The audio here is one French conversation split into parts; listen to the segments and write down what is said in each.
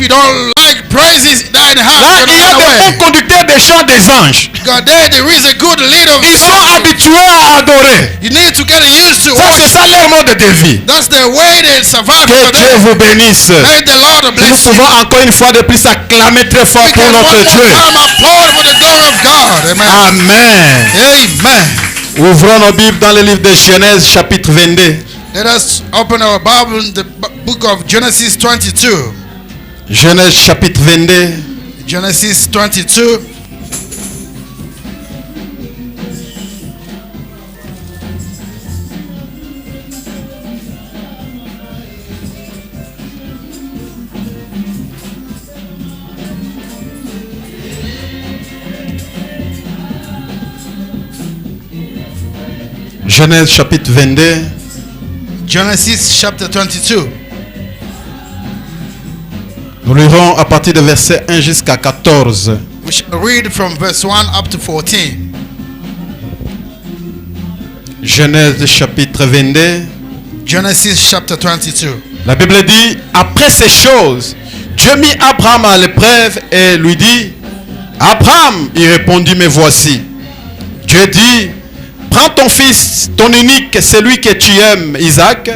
you don't like praises, then Là, il y a des bons conducteurs des chants des anges. God, there is a good leader of Ils sont angels. habitués à adorer. You need to get used to Ça, c'est worship. ça leur mode de vie. That's the way they survive Que for Dieu them. vous bénisse. May the Lord Nous bless you. pouvons encore une fois de plus acclamer très fort We pour can one notre more Dieu. time applaud for the glory of God. Amen. Amen. Amen. Ouvrons nos Bibles dans le livre de Genèse, chapitre 22. Let us open our Bible in the book of Genesis 22. Genèse, chapitre 22. Genesis 22. Genèse, chapitre 22. Genesis chapter 22. Nous lirons à partir de verset 1 jusqu'à 14. We shall read from verse 1 up to 14. Genèse, chapitre 22. Genesis chapter 22. La Bible dit, après ces choses, Dieu mit Abraham à l'épreuve et lui dit, Abraham, il répondit, me voici. Dieu dit, prends ton fils, ton unique, celui que tu aimes, Isaac,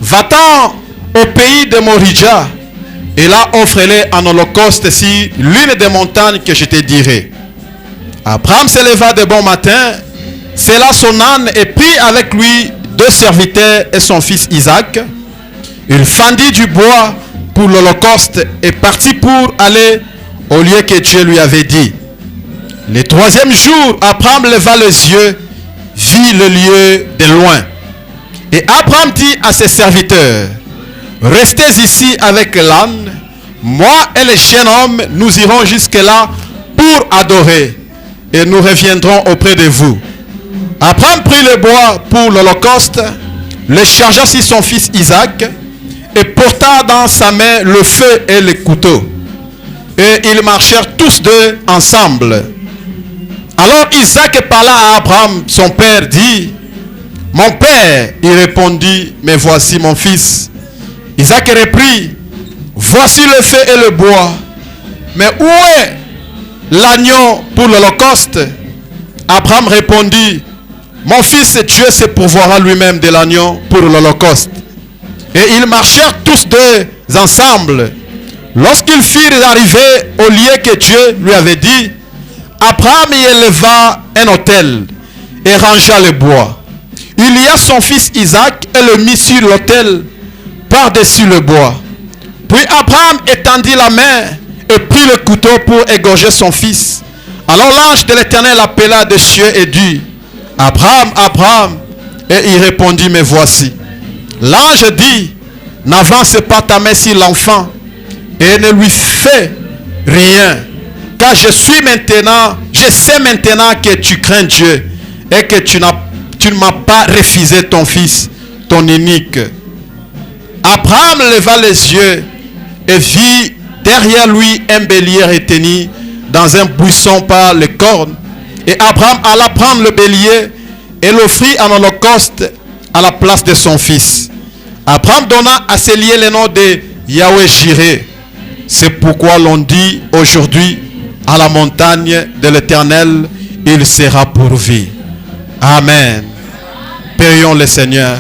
va-t'en au pays de Moridja, et là offre-le en holocauste sur l'une des montagnes que je te dirai. Abraham se leva de bon matin, sella son âne et prit avec lui 2 serviteurs et son fils Isaac. Il fendit du bois pour l'holocauste et partit pour aller au lieu que Dieu lui avait dit. Le 3e jour, Abraham leva les yeux, vit le lieu de loin. Et Abraham dit à ses serviteurs, restez ici avec l'âne, moi et le jeune homme, nous irons jusque-là pour adorer, et nous reviendrons auprès de vous. Abraham prit le bois pour l'holocauste, le chargea sur son fils Isaac, et porta dans sa main le feu et le couteau. Et ils marchèrent tous deux ensemble. Alors Isaac parla à Abraham, son père, dit, mon père, il répondit, mais voici mon fils. Isaac reprit, voici le feu et le bois, mais où est l'agneau pour l'holocauste? Abraham répondit, mon fils, Dieu se pourvoira lui-même de l'agneau pour l'holocauste. Et ils marchèrent tous deux ensemble. Lorsqu'ils furent arrivés au lieu que Dieu lui avait dit, Abraham y éleva un autel et rangea le bois. Il lia son fils Isaac et le mit sur l'autel par-dessus le bois. Puis Abraham étendit la main et prit le couteau pour égorger son fils. Alors l'ange de l'Éternel appela des cieux et dit, Abraham, Abraham. Et il répondit, me voici. L'ange dit, n'avance pas ta main sur l'enfant et ne lui fais rien. Car je sais maintenant que tu crains Dieu et que tu ne m'as pas refusé ton fils, ton unique. Abraham leva les yeux et vit derrière lui un bélier retenu dans un buisson par les cornes. Et Abraham alla prendre le bélier et l'offrit en holocauste à la place de son fils. Abraham donna à ce lieu le nom de Yahweh Jireh. C'est pourquoi l'on dit aujourd'hui, à la montagne de l'Éternel, il sera pourvu. Amen. Prions le Seigneur.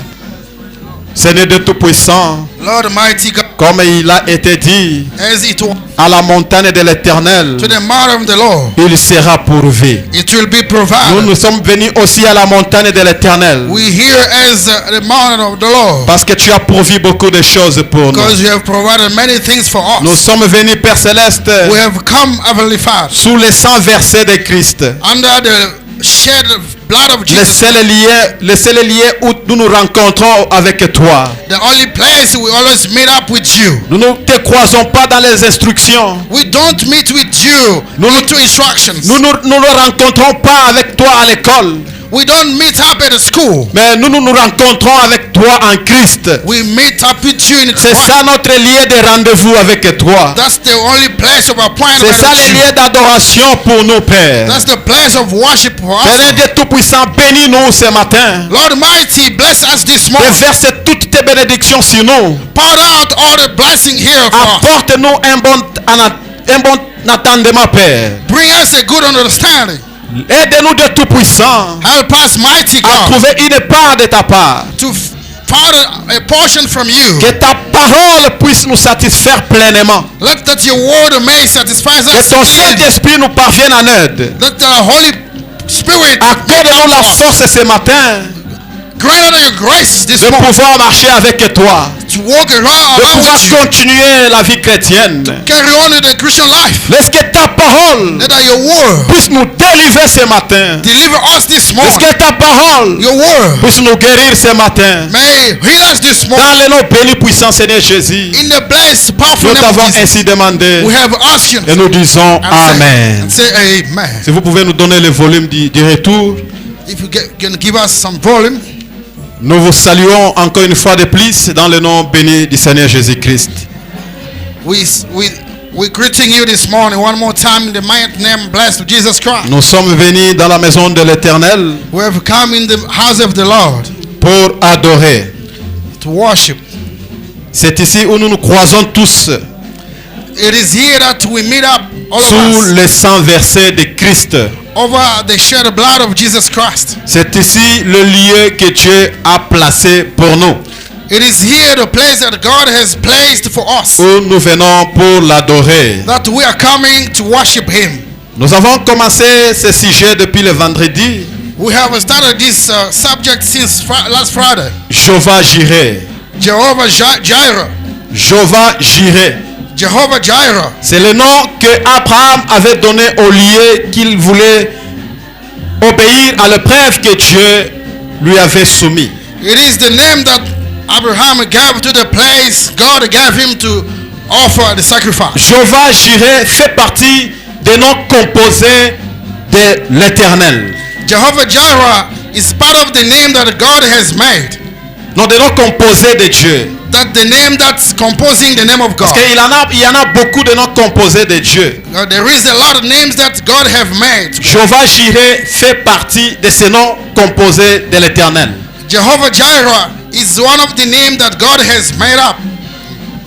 Seigneur de Tout-Puissant, Lord Almighty God, comme il a été dit, as it was à la montagne de l'Éternel, to the mountain of the Lord, il sera pourvu. it will be Nous provided. sommes venus aussi à la montagne de l'Éternel We here as the mountain of the Lord, parce que tu as pourvu beaucoup de choses pour nous. because you have provided many things for Nous us. sommes venus, Père Céleste, We have come, Heavenly Father, sous les 100 versets de Christ. under the shed blood of Le Jesus. seul lieu où nous nous rencontrons avec toi. The only place we always meet up with you. Nous ne te croisons pas dans les instructions. We don't meet with you Nous- into instructions. Nous ne rencontrons pas avec toi à l'école. We don't meet up at a school. Mais nous nous rencontrons avec toi en Christ. We meet up with you in C'est Christ. ça notre lieu de rendez-vous avec toi. That's the only place of appointment. C'est ça with le you. lieu d'adoration pour nous, Père. That's the place of worship for us. Seigneur Dieu Tout-Puissant, bénis-nous ce matin. Lord Mighty, bless us this morning. Déverse toutes tes bénédictions sur nous. Pour out all the blessing here for us. Apporte-nous un bon attendement, Père. Bring us a good understanding. Aide-nous de Tout-Puissant Help us, mighty à God, trouver une part de ta part. to find a portion from you. Que ta parole puisse nous satisfaire pleinement. Let that your word may satisfy us. Que ton Saint-Esprit nous parvienne en aide. Let the Holy Spirit Accorde-nous la force ce matin grant us your grace this de morning pouvoir marcher avec toi. to walk around De pouvoir with you. continuer la vie chrétienne. Carry on with the Christian life. Laisse que ta parole Let that your word puisse nous délivrer ce matin. deliver us this Laisse morning. que ta parole Your word puisse nous guérir ce matin. may heal us this Dans morning. le nom béni puissant Seigneur Jésus, In the blessed, powerful nous name of t'avons Jesus, ainsi demandé we have asked you et nous disons and say, Amen. and say amen. Si vous pouvez nous donner le volume du retour, If you can give us some volume. nous vous saluons encore une fois de plus dans le nom béni du Seigneur Jésus-Christ. We're greeting you this morning one more time in the mighty name blessed of Jesus Christ. Nous sommes venus dans la maison de l'Éternel We have come in the house of the Lord pour adorer. to worship. C'est ici où nous nous croisons tous It is here that we meet up, all of sous us, le sang versé de Christ. over the shed blood of Jesus Christ. C'est ici le lieu que Dieu a placé pour nous, It is here the place that God has placed for us, où nous venons pour l'adorer. that we are coming to worship Him. Nous avons commencé ce sujet depuis le vendredi. We have started this subject since last Friday. Jehovah Jireh. Jehovah Jireh. Jehovah Jireh. Jehovah Jireh. C'est le nom que Abraham avait donné au lieu qu'il voulait obéir à l'épreuve que Dieu lui avait soumis. It is the name that Abraham gave to the place God gave him to offer the sacrifice. Jehovah Jireh fait partie des noms composés de l'Éternel. Jehovah Jireh is part of the name that God has made. Non, des noms composés de Dieu. That the name that's composing the name of God. Parce qu'il y en a beaucoup de noms composés de Dieu. There is a lot of names that God have made. Jehovah Jireh fait partie de ces noms composés de l'Éternel. Jehovah Jireh is one of the names that God has made up.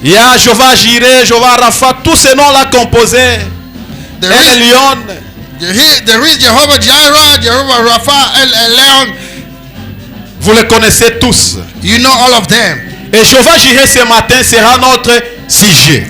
Il y a Jehovah Jireh, Jehovah Rapha, tous ces noms-là composés. There El is, Elyon, there is Jehovah Jireh, Jehovah Rapha, El Elyon. vous les connaissez tous. You know all of them. Et Jehovah Jireh ce matin sera notre sujet.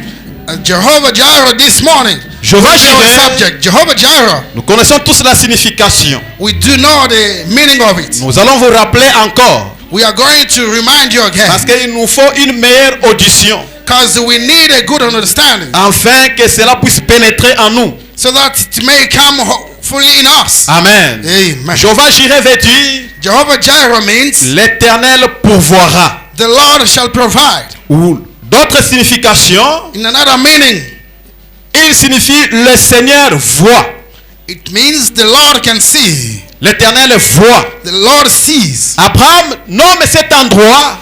Jehovah Jireh this morning. Jehovah Our Jireh, subject. Jehovah Jireh. nous connaissons tous la signification. We do know the meaning of it. Nous allons vous rappeler encore. We are going to remind you Parce again. qu'il nous faut une meilleure audition. Because we need a good understanding. Afin que cela puisse pénétrer en nous. So that it may come fully in us. Amen. Amen. Jehovah Jireh veut dire Jehovah Jireh means l'Éternel pourvoira. the Lord shall provide. Ou d'autres significations, In another meaning, il signifie le Seigneur voit. it means the Lord can see. L'Éternel voit. The Lord sees. Abraham nomme cet endroit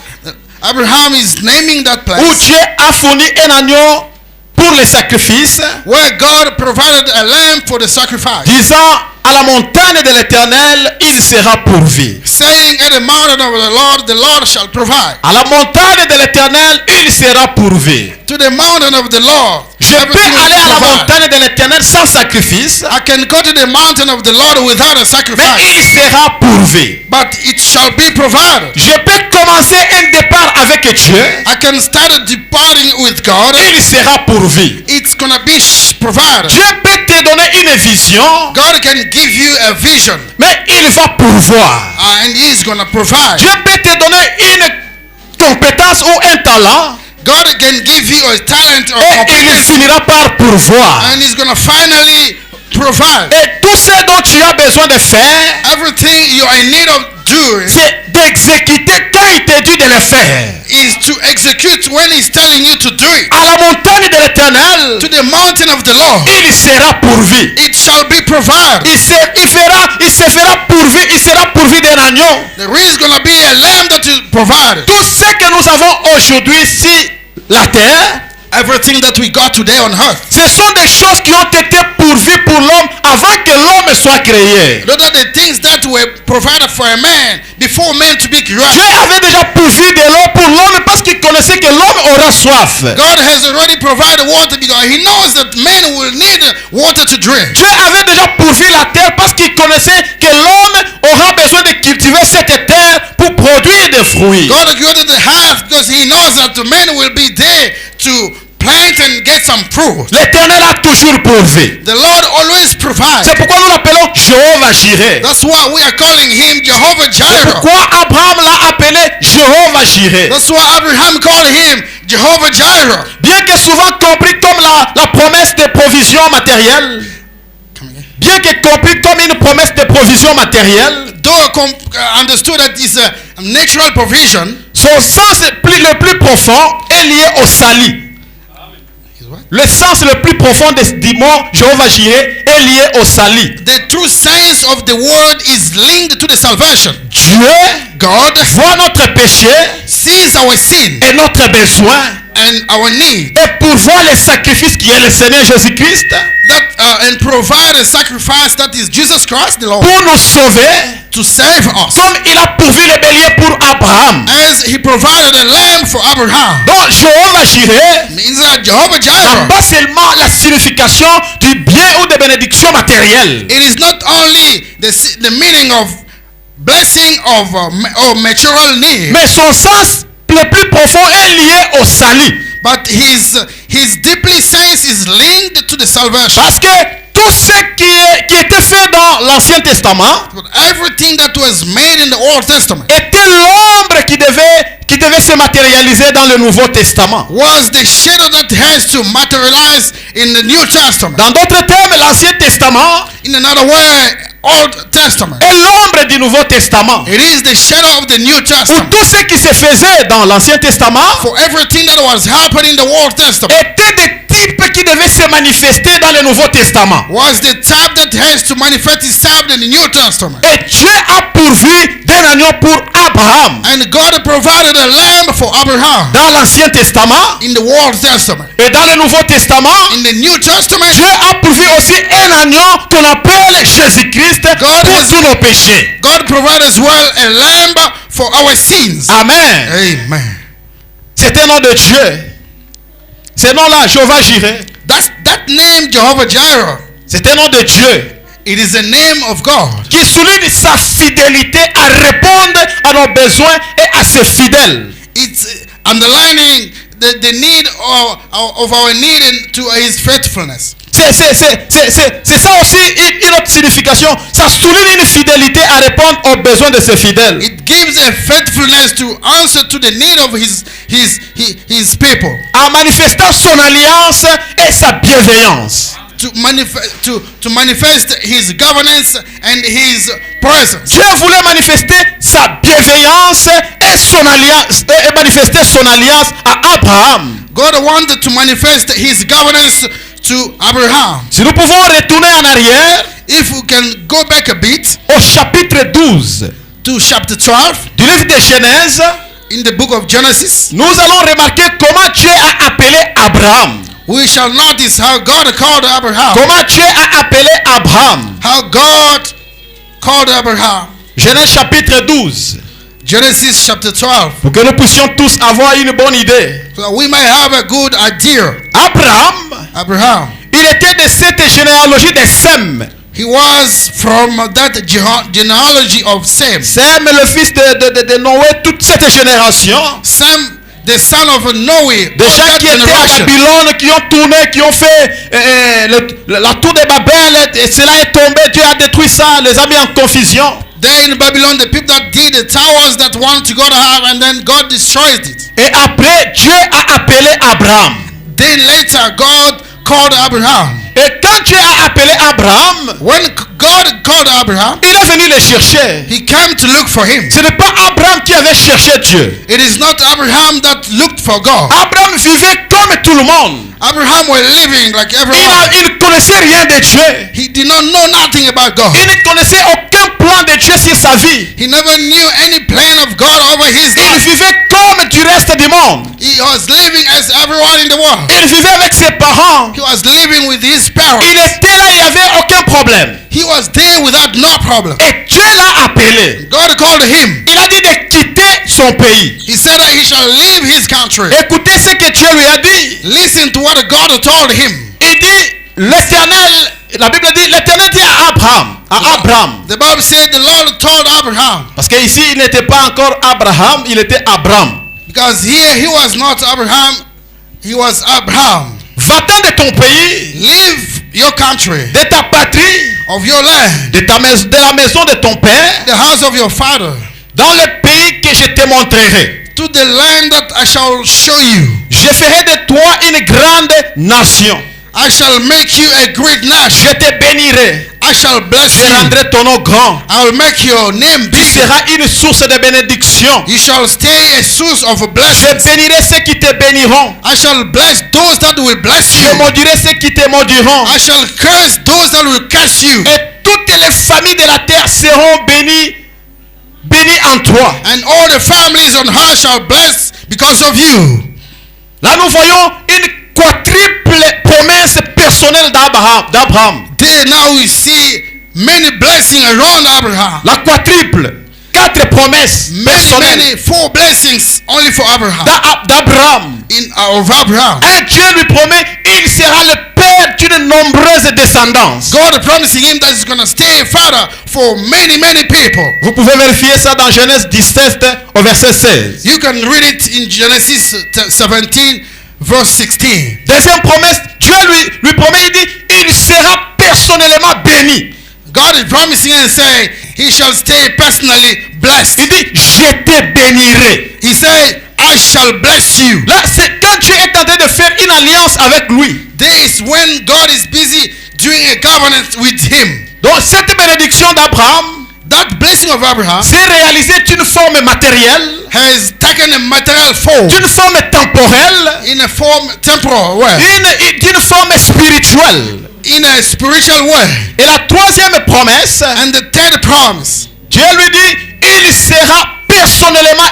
Abraham is naming that où place Dieu a fourni un agneau pour les sacrifices, where God provided a lamb for the sacrifice. disant à la montagne de l'Éternel, il sera pourvu. Saying at the mountain of the Lord shall provide. À la montagne de l'Éternel, il sera pourvu. To the mountain of the Lord, Je peux everything will aller be à la provided. montagne de l'Éternel sans sacrifice, I can go to the mountain of the Lord without a mais sacrifice, il sera pourvu. but it shall be provided. Je peux commencer un départ avec Dieu, I can start departing with God. il sera pourvu. It's gonna be provided. Dieu peut te donner une vision, God can give you a vision, mais il va pourvoir. and He's gonna provide. Dieu peut te donner une compétence ou un talent, God can give you a talent or et il competence, finira par pourvoir. and He's gonna finally provide. Et tout ce dont tu as besoin de faire, Everything you are in need of doing c'est d'exécuter quand il te dit de le faire. is to execute when he's telling you to do it. À la montagne de l'Éternel, To the mountain of the Lord, il sera pourvu. it shall be provided. Il se sera pourvu d'un agneau. There is going to be a lamb that is provided. Tout ce que nous avons aujourd'hui sur la terre, Everything that we got today on earth, ce sont des choses qui ont été pourvues pour l'homme avant que l'homme soit créé. those are the things that were provided for a man before man to be Dieu created. avait déjà pourvu de l'eau pour l'homme parce qu'il connaissait que l'homme aura soif. God has already provided water because he knows that man will need water to drink. Dieu avait déjà pourvu la terre parce qu'il connaissait que l'homme aura besoin de cultiver cette terre pour produire des fruits. God created the earth because he knows that the man will be there to plant and get some fruit. L'Éternel a toujours pourvu. The Lord always provides. C'est pourquoi nous l'appelons Jéhovah Jireh. That's why we are calling him Jehovah Jireh. Pourquoi Abraham l'a appelé Jéhovah Jireh. That's why Abraham called him Jehovah Jireh. Bien que souvent compris comme la promesse de provision matérielle, bien que compris comme une promesse de provision matérielle, Though understood that it's a natural provision, son sens le plus profond est lié au salut. Le sens le plus profond du mot Jéhovah Jireh est lié au salut. the true sense of the word is linked to the salvation. Dieu, God voit notre péché sees our sin et notre besoin and our need et pourvoit le sacrifice qui est le Seigneur Jésus-Christ and provide a sacrifice that is Jesus Christ the Lord pour nous sauver, to save us. comme il a pourvu le bélier pour Abraham. As he provided a lamb for Abraham. Donc Jéhovah Jireh Means that Jehovah n'a Jireh, pas seulement la signification du bien ou de bénédiction matérielle, it is not only the meaning of blessing of or material need, mais son sens le plus profond est lié au salut. but his deeply sense is linked to the salvation. Parce que tout ce qui était fait dans l'Ancien Testament But everything that was made in the Old Testament était l'ombre qui devait se matérialiser dans le Nouveau Testament. was the shadow that has to materialize in the New Testament. Dans d'autres termes, l'Ancien Testament In another way, Old Testament. est l'ombre du Nouveau Testament. It is the shadow of the New Pour Testament. tout ce qui se faisait dans l'Ancien Testament For everything that was happening in the Old Testament était des types qui devaient se manifester dans le Nouveau Testament. was the type that has to manifest itself in the New Testament. Et Dieu a pourvu d'un agneau pour Abraham. And God provided a lamb for Abraham Dans l'Ancien Testament in the Old Testament. et dans le Nouveau Testament, In the New Testament, Dieu a pourvu aussi un agneau qu'on appelle Jésus-Christ pour tous nos péchés. God provided as well a lamb for our sins. Amen. Amen. C'est un nom de Dieu. Ce nom-là, Jéhovah Jireh, That name, Jehovah Jireh, c'est un nom de Dieu it is a name of God qui souligne sa fidélité à répondre à nos besoins et à ses fidèles. It's underlining the need of our need and to his faithfulness. C'est ça aussi une autre signification. Ça souligne une fidélité à répondre aux besoins de ses fidèles. It gives a faithfulness to answer to the need of his people. En manifestant son alliance et sa bienveillance. To manifest his governance and his presence. Dieu voulait manifester sa bienveillance et son alliance et manifester son alliance à Abraham. God wanted to manifest his governance to Abraham. Si nous pouvons retourner en arrière, If we can go back a bit au chapitre 12 to chapter 12 du livre de Genèse, in the book of Genesis, nous allons remarquer comment Dieu a appelé Abraham. we shall notice how God called Abraham. Comment Dieu a appelé Abraham. How God called Abraham. Genèse chapitre 12. Genesis chapter 12. Pour que nous puissions tous avoir une bonne idée. So that we may have a good idea. Abraham, il était de cette généalogie de Sem. He was from that genealogy of Sem. Sem, le fils de Noé, toute cette génération. Sem, the son of Noé. Des gens qui étaient à Babylone, qui ont tourné, qui ont fait la tour de Babel, et cela est tombé, Dieu a détruit ça, les a mis en confusion. There in Babylon, the people that did the towers that wanted to go to have, and then God destroyed it. Et après, Dieu a appelé Abraham. Then later, God called Abraham. Et quand Dieu a appelé Abraham, When God called Abraham, il est venu le chercher. he came to look for him. Ce n'est pas Abraham qui avait cherché Dieu. It is not Abraham that looked for God. Abraham vivait comme tout le monde. Abraham was living like everyone. Il ne connaissait rien de Dieu. He did not know nothing about God. Il ne connaissait aucun plan de Dieu sur sa vie. He never knew any plan of God over his Il life. vivait comme du reste du monde. He was living as everyone in the world. Il vivait avec ses parents. He was living with his parents. Il était là, il n'y avait aucun problème. He was there without no problem. Et Dieu l'a appelé. God called him. Il a dit de quitter son pays. He said that he shall leave his country. Écoutez ce que Dieu lui a dit. Listen to what God told him. Il dit, l'Éternel, la Bible dit, l'Éternel dit à Abraham. The Bible said the Lord told Abraham. Parce qu'ici, il n'était pas encore Abraham, il était Abraham. Because here he was not Abraham, he was Abraham. Va-t'en de ton pays, Leave your country, de ta patrie, of your land, de la maison de ton père, the house of your father, dans le pays que je te montrerai. to the land that I shall show you. Je ferai de toi une grande nation. I shall make you a great nation. Je te bénirai. I shall bless Je you. rendrai ton nom grand. I will make your name Tu big. seras une source de bénédiction. You shall stay a source of Je blessings. bénirai ceux qui te béniront. I shall bless those that will bless Je you. maudirai ceux qui te maudiront. I shall curse those that will curse you. Et toutes les familles de la terre seront bénies en toi. And all the families on earth shall bless because of you. Là, nous voyons une quadruple promesse personnelle d'Abraham. There now we see many blessings around Abraham. La quadruple. 4 promesses personnelles 4 blessings only for Abraham. d'Abraham. Of Abraham. Et Dieu lui promet, il sera le père d'une nombreuse descendance. God promising him that he's going to stay a father for many, many people. Vous pouvez vérifier ça dans Genèse 17 au verset 16. You can read it in Genesis 17 verse 16. Deuxième promesse, Dieu lui promet, il dit, il sera personnellement béni. God is promising and saying he shall stay personally blessed. Il dit, je te bénirai. He said, I shall bless you. Là, c'est quand Dieu est en train de faire une alliance avec lui. There is when God is busy doing a covenant with him. Donc cette bénédiction d'Abraham That blessing of Abraham s'est réalisée d'une forme matérielle, has taken a material form, d'une forme temporelle, in a form temporal way, d'une forme spirituelle. in a spiritual way. Et la troisième promesse, And the third promise, Dieu lui dit, il sera personnellement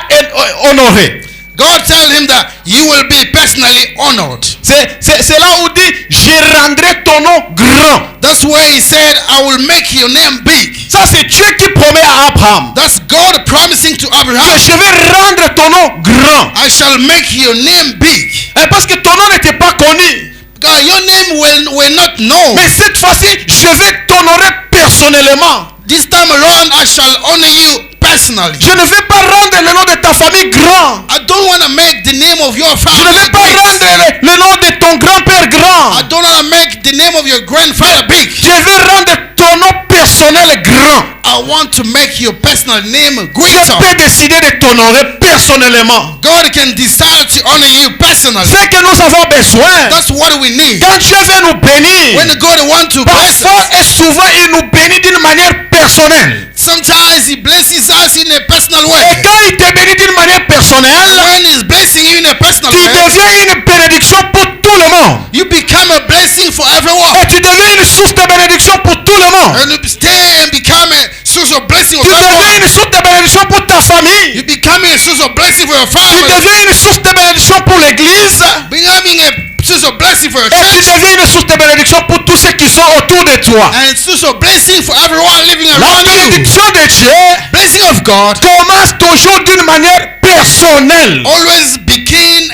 honoré. God tell him that you will be personally honored. C'est là où il dit, je rendrai ton nom grand. That's why he said, I will make your name big. Ça c'est Dieu qui promet à Abraham. That's God promising to Que Abraham, je vais rendre ton nom grand. I shall make your name big. Et parce que ton nom n'était pas connu. God, your name will not know. Mais cette fois-ci, je vais t'honorer personnellement. This time around, I shall honor you personally. Je ne vais pas rendre le nom de ta famille grand. I don't want to make the name of your Je ne family vais pas big. rendre le nom de ton grand-père grand. I don't want to make the name of your grandfather big. Je vais rendre ton nom personnel grand. I want to make your personal name Je greater. peux décider de t'honorer personnellement. God can decide to honor you personally. C'est que nous avons besoin. That's what we need. Quand Dieu veut nous bénir, When God wants to bless parfois us, et souvent il nous bénit d'une manière personnelle. sometimes He blesses us in a personal Et way. quand il te bénit d'une manière personnelle, When He's blessing you in a personal tu way, deviens une bénédiction pour tout le monde. you become a blessing for everyone. Et tu deviens une source de bénédiction pour tout le monde. And you stay and become a source of blessing Tu for deviens everyone. une source de bénédiction pour ta famille. You become a source of blessing for your Tu family. deviens une source de bénédiction pour l'église. Becoming a source of blessing for your Et tu church. deviens une source de bénédiction pour tous ceux qui sont autour de toi. And source of blessing for everyone living La around you. bénédiction de Dieu Blessing of God commence toujours d'une manière personnelle. always begin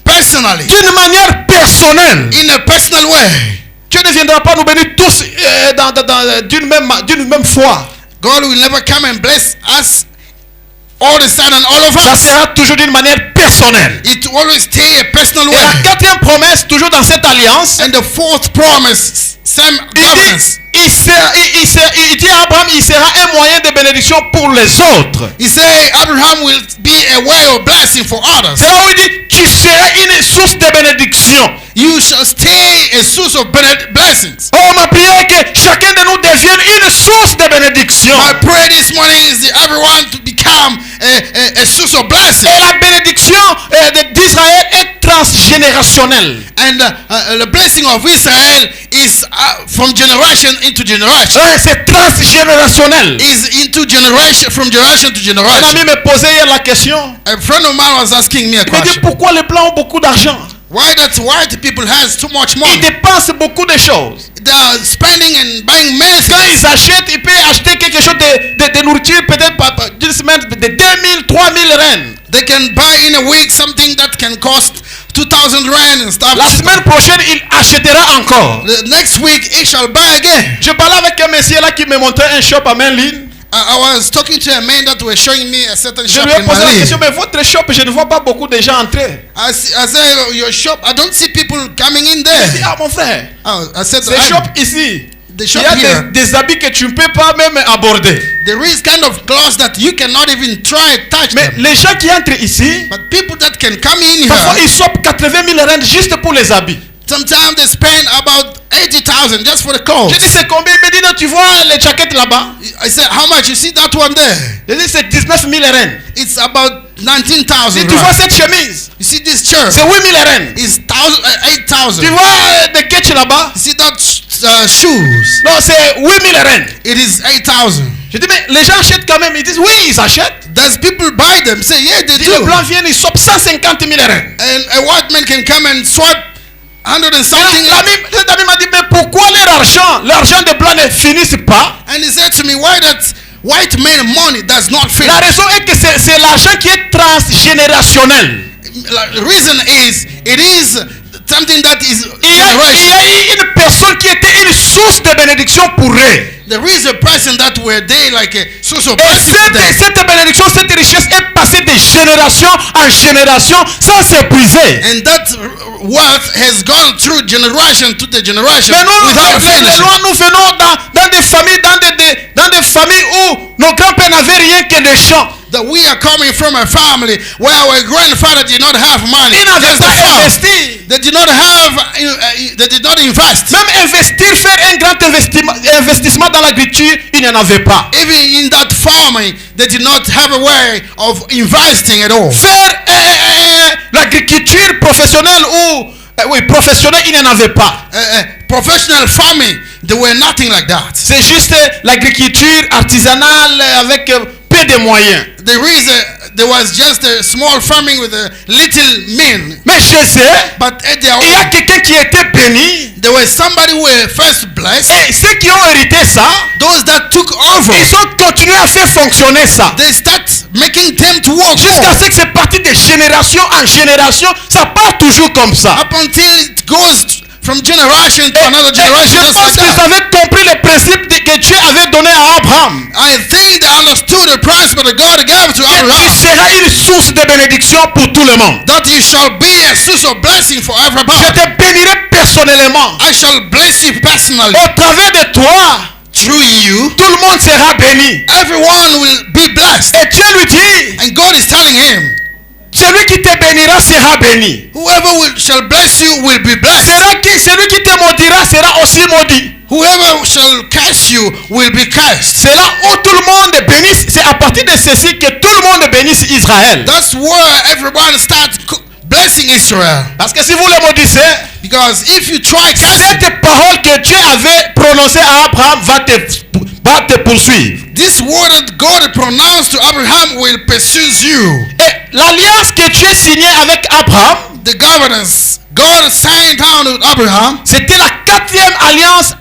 personally. D'une manière personnelle. In a personal way. Dieu ne viendra pas nous bénir tous d'une même fois. God will never come and bless us all the sudden, all of Ça us. sera toujours d'une manière personnelle. It always stay a personal Et la way. quatrième promesse, toujours dans cette alliance, And the fourth promise, same il governance. dit à Abraham, il sera un moyen de bénédiction pour les autres. He said Abraham will be a way of blessing for others. C'est là où il dit, tu seras une source de bénédiction. you shall stay a source of blessings. Oh, ma prière est que chacun de nous devienne une source de bénédiction. My prayer this morning is that everyone to become a source of blessing. Et la bénédiction d'Israël est transgénérationnelle. And the blessing of Israel is from generation into generation. C'est transgénérationnel. Is into generation, from generation to Un generation. ami me posait hier la question. A friend of mine was asking me a Il me dit question. pourquoi les blancs ont beaucoup d'argent? Why that white people has too much Ils money? dépensent beaucoup de choses. They are spending and buying many Quand things. ils achètent, ils peuvent acheter quelque chose de nourriture peut-être d'une semaine de 2000, 3000 rennes. They can buy in a week something that can cost 2,000 rand and stuff. La semaine prochaine, il achètera encore. The next week he shall buy again. Je parlais avec un monsieur là qui me montrait un shop à Mainline. I was talking to a man that was showing me a certain Je shop lui ai in posé la Mali. question, mais votre shop, je ne vois pas beaucoup de gens entrer. I said, your shop, I don't see people coming in Il dit, there. ah mon frère, Oh, I said, ce shop ici, the il shop y a here, des habits que tu ne peux pas même aborder. there is kind of clothes that you cannot even try touch Mais them. les gens qui entrent ici, But people that can come in parfois here, ils sortent 80 000 rand juste pour les habits. sometimes they spend about 80,000 just for the clothes. Je dis c'est combien? Il me dit non, tu vois les jaquettes là-bas? I said, how much? You see that one there? Je dis c'est 19 000 rand. It's about Si 19,000. tu vois rand. cette chemise, You see this shirt? c'est 8 000 rand. It's 8,000. Tu You vois des ketchs là-bas? see that shoes? Non, c'est 8 000 rand. It is 8,000. Je dis mais les gens achètent quand même. Ils disent oui, ils achètent. Does people buy them? Say, yeah, they Si les do. blancs viennent, ils sortent 150 000 rand. And a white man can come and swipe 100 and something. Cet ami m'a dit mais pourquoi l'argent des blancs ne finissent pas? And he said to me, why that white man money does not fit? La raison est que c'est l'argent qui est transgénérationnel. The reason is, it is something that is Il y a generation. eu une personne qui était une source de bénédiction pour eux. There is a person that were they like a source of Et blessing to them. cette bénédiction, cette richesse est passée de génération en génération sans s'épuiser. And that wealth has gone through generation to the generation Mais nous, without les finishing. Noirs, nous venons dans des familles, dans des familles où nos grands-pères n'avaient rien que des champs. That we are coming from a family where our grandfather did not have money. Ils n'avaient Just the pas farm. investi. They did not have. They did not invest. Même investir, faire un grand investissement dans l'agriculture, ils n'en avaient pas. Even in that farming, they did not have a way of investing at all. Faire l'agriculture professionnelle ou oui, professionnelle, ils n'en avaient pas. Professional farming, they were nothing like that. C'est juste l'agriculture artisanale avec peu de moyens. There was just a small farming with a little men. Mais chez eux, But at their il y a own, quelqu'un qui était béni. there was somebody who were first blessed. Et ceux qui ont hérité ça, Those that took over, ils ont continué à faire fonctionner ça. they start making them to work Jusqu'à more. ce que c'est parti de génération en génération, ça part toujours comme ça. Up until it goes from generation to another Et generation, je just pense like qu'ils that. avaient compris le principe que Dieu avait donné à Abraham. I think they understood the principle that God gave to Tu Abraham, seras une source de bénédiction pour tout le monde. that you shall be a source of blessing for Je everybody. te bénirai personnellement. I shall bless you personally. Au travers de toi, Through you, tout le monde sera béni. everyone will be blessed. Et Dieu lui dit, And God is telling him, celui qui te bénira sera béni. whoever shall bless you will be blessed. Celui qui te maudira sera aussi maudit. Whoever shall curse you will be cursed. C'est là où tout le monde bénisse. C'est à partir de ceci que tout le monde bénisse Israël. That's where everybody starts blessing Israel. Parce que si vous le maudissez, Because if you try cursing, cette parole que Dieu avait prononcée à Abraham va te poursuivre. this word that God pronounced to Abraham will pursue you. Et l'alliance que Dieu signait avec Abraham, The governance God signed down with Abraham, c'était la 4e alliance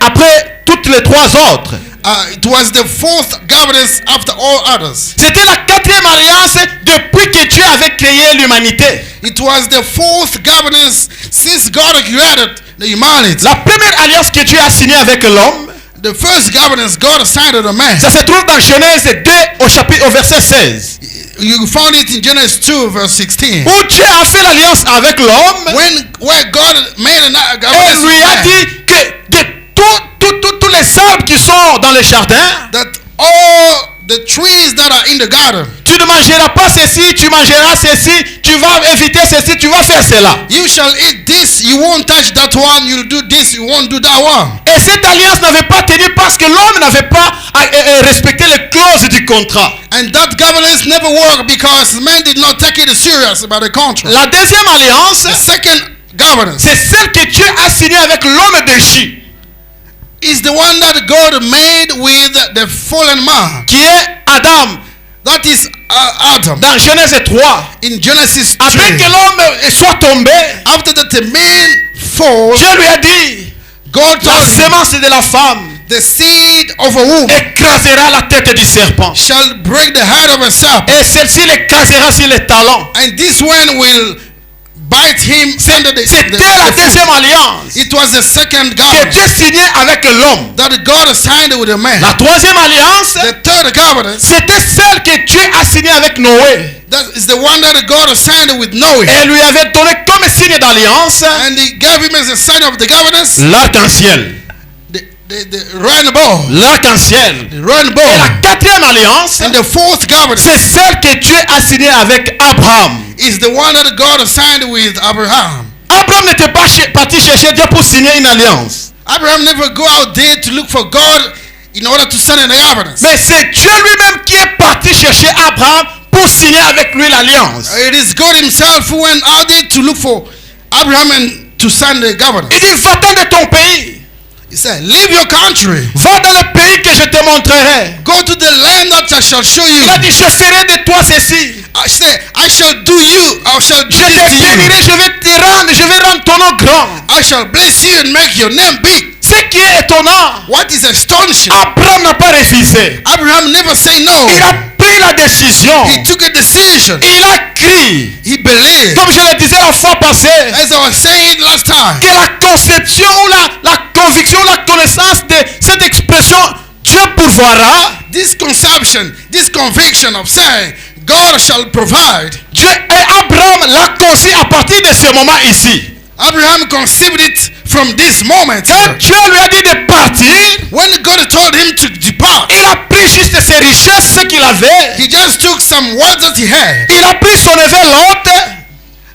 après toutes les 3 autres. it was the fourth governance after all others. C'était la 4e alliance depuis que Dieu avait créé l'humanité. It was the fourth governance since God created the humanity. La première alliance que Dieu a signée avec l'homme, The first governance God signed with a man. ça se trouve dans Genèse 2 au verset 16. You found it in Genesis 2 verse 16. Où Dieu a fait l'alliance avec l'homme Where God made a et governance lui with a man, dit que de tous les arbres qui sont dans le jardin, that all the trees that are in the garden. Tu ne mangeras pas ceci, tu mangeras ceci, tu vas éviter ceci, tu vas faire cela. You shall eat this, you won't touch that one, you'll do this, you won't do that one. Et cette alliance n'avait pas tenu parce que l'homme n'avait pas respecté les clauses du contrat. And that governance never worked because men did not take it serious about the contract. La deuxième alliance, The second governance c'est celle que Dieu a signée avec l'homme déchu, is the one that God made with the fallen man. qui est Adam. That is Adam. Dans Genèse 3, In Genesis après 3, que l'homme soit tombé, after that the man falls, Dieu lui a dit, God la told him, semence de la femme the seed of a woman écrasera la tête du serpent. shall break the head of a serpent, Et celle-ci l'écrasera sur les talons. and this one will bite him under the C'était la foot. deuxième alliance It was the second que governance Dieu signait avec l'homme. that God signed with a man. La troisième alliance, The third governance, c'était celle que Dieu a signée avec Noé. that is the one that God signed with Noah. Et lui avait donné comme signe d'alliance And he gave him as a sign of the governance l'arc-en-ciel. the rainbow. L'arc-en-ciel. The rainbow. Et la quatrième alliance, And the fourth governance c'est celle que Dieu a signée avec Abraham. is the one that God signed with Abraham. Abraham n'était pas parti chercher Dieu pour signer une alliance. Abraham never go out there to look for God in order to sign an governance. Mais c'est Dieu lui-même qui est parti chercher Abraham pour signer avec lui l'alliance. It is God himself who went out there to look for Abraham and to sign the governance. Il dit, va-t'en de ton pays. He said, leave your country. Va dans le pays que je te montrerai. Go to the land that I shall show you. Il a dit, je ferai de toi ceci. I said, I shall do you. I shall do Je te this to you. bénirai, je vais rendre ton nom grand. I shall bless you and make your name big. Ce qui est étonnant, What is astonishing? Abraham n'a pas refusé. Abraham never say no. Il a pris la décision. He took a decision. Il a crié. He believed. Comme je le disais la fois passée, As I was saying last time, que la conception ou la conviction, la connaissance de cette expression Dieu pourvoira, this conception, this conviction of saying God shall provide, Dieu et Abraham l'a conçu à partir de ce moment ici. Abraham conceived it from this moment. Quand Dieu lui a dit de partir, When God told him to depart, il a pris juste ses richesses, ce qu'il avait. he just took some words that he had. Il a pris son neveu Lot.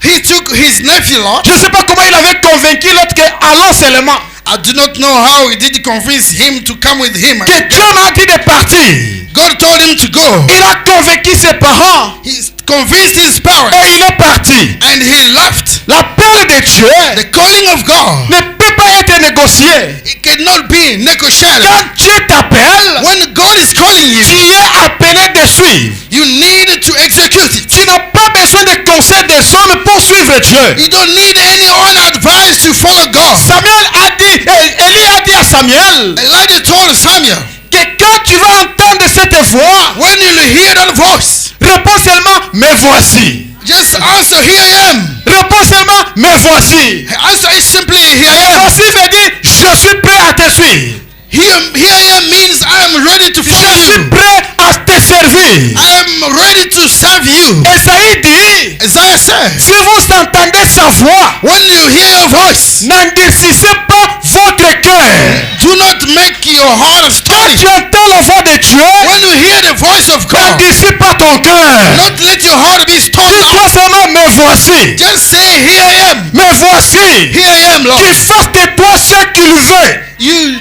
He took his nephew Lot. Je ne sais pas comment il avait convaincu l'autre que allons seulement. I do not know how he did convince him to come with him. Que Dieu m'a dit de partir. God told him to go. Il a convaincu ses parents He convinced his parents et il est parti. and he left. L'appel de Dieu The calling of God, ne peut pas être négocié. it cannot be negotiated. Quand Dieu t'appelle, When God is calling tu you, es appelé de suivre. you need to execute it. Tu n'as pas besoin de conseils des hommes pour suivre Dieu. You don't need any own advice to follow God. Samuel a dit, Élie a dit à Samuel Elijah told Samuel, que quand tu vas entendre cette voix, when you hear that voice, réponds seulement, me voici. just answer, here I am. Réponds seulement, me voici. Answer is simply, here I Me am. voici veut dire, je suis prêt à te suivre. Here I am means I am ready to follow Je suis you. prêt à te servir. I am ready to serve you. Esaïe dit, Isaiah said, si vous entendez sa voix, when you hear your voice, n'endurcissez pas votre cœur. do not make your heart Quand stony. tu entends la voix de Dieu, When you hear the voice of God, n'endurcis pas ton cœur. not let your heart be stony. Dis-toi seulement, me voici. Just say, here I am. Me voici. Here I am, Lord. Qu'il fasse de toi ce qu'il veut. You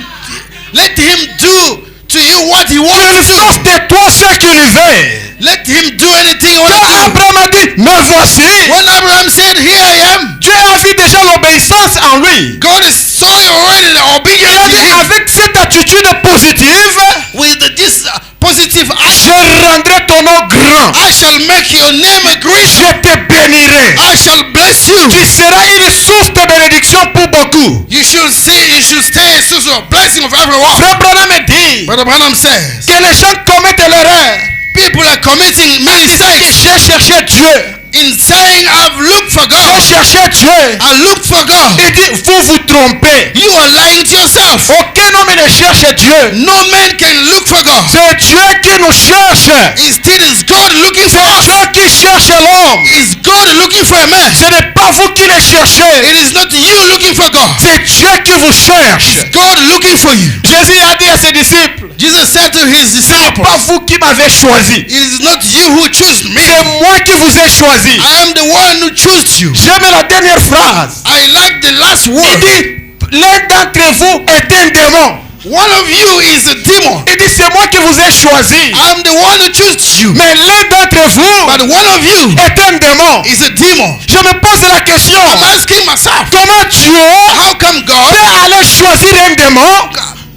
let him do to you what he Qu'il wants to fasse do. de toi ce qu'il veut. Let him do anything he Quand wants to do. Abraham a dit, me voici, When Abraham said, here I am, Dieu a vu déjà l'obéissance en lui. God is so already Il a obedient to dit, him. avec cette attitude positive, With this positive je action, rendrai ton nom grand. I shall make your name great. Je te bénirai. I shall bless you. Tu seras une source de bénédiction pour beaucoup. You should stay a source of blessing of everyone. Frère Branham dit Brother Branham says, que les gens commettent l'erreur. people are committing many Ils disent que mistakes j'ai cherché Dieu. in saying, I've looked for J'ai God. cherché Dieu. I looked for God. Il dit, vous vous trompez. You are lying to yourself. Aucun homme ne cherche Dieu. No man can look for God. C'est Dieu qui nous cherche. Instead, it's God looking for C'est us. Dieu qui cherche l'homme. It's God looking for a man. Ce n'est pas vous qui le cherchez. It is not you looking looking for God. C'est Dieu qui vous cherche. God looking for you. Jésus a dit à ses disciples, Jesus said to his disciples, pas vous qui m'avez choisi. it is not you who choose me. C'est moi qui vous ai choisi. I am the one who chose you. J'aime la dernière phrase. I like the last Il word. dit, l'un d'entre vous est un démon. One of you is a demon. Il dit, c'est moi qui vous ai choisi. I am the one who chose you. Mais l'un d'entre vous But one of you est un démon. is a demon. Je me pose la question. I'm asking myself, Comment Dieu how come God peut aller choisir un démon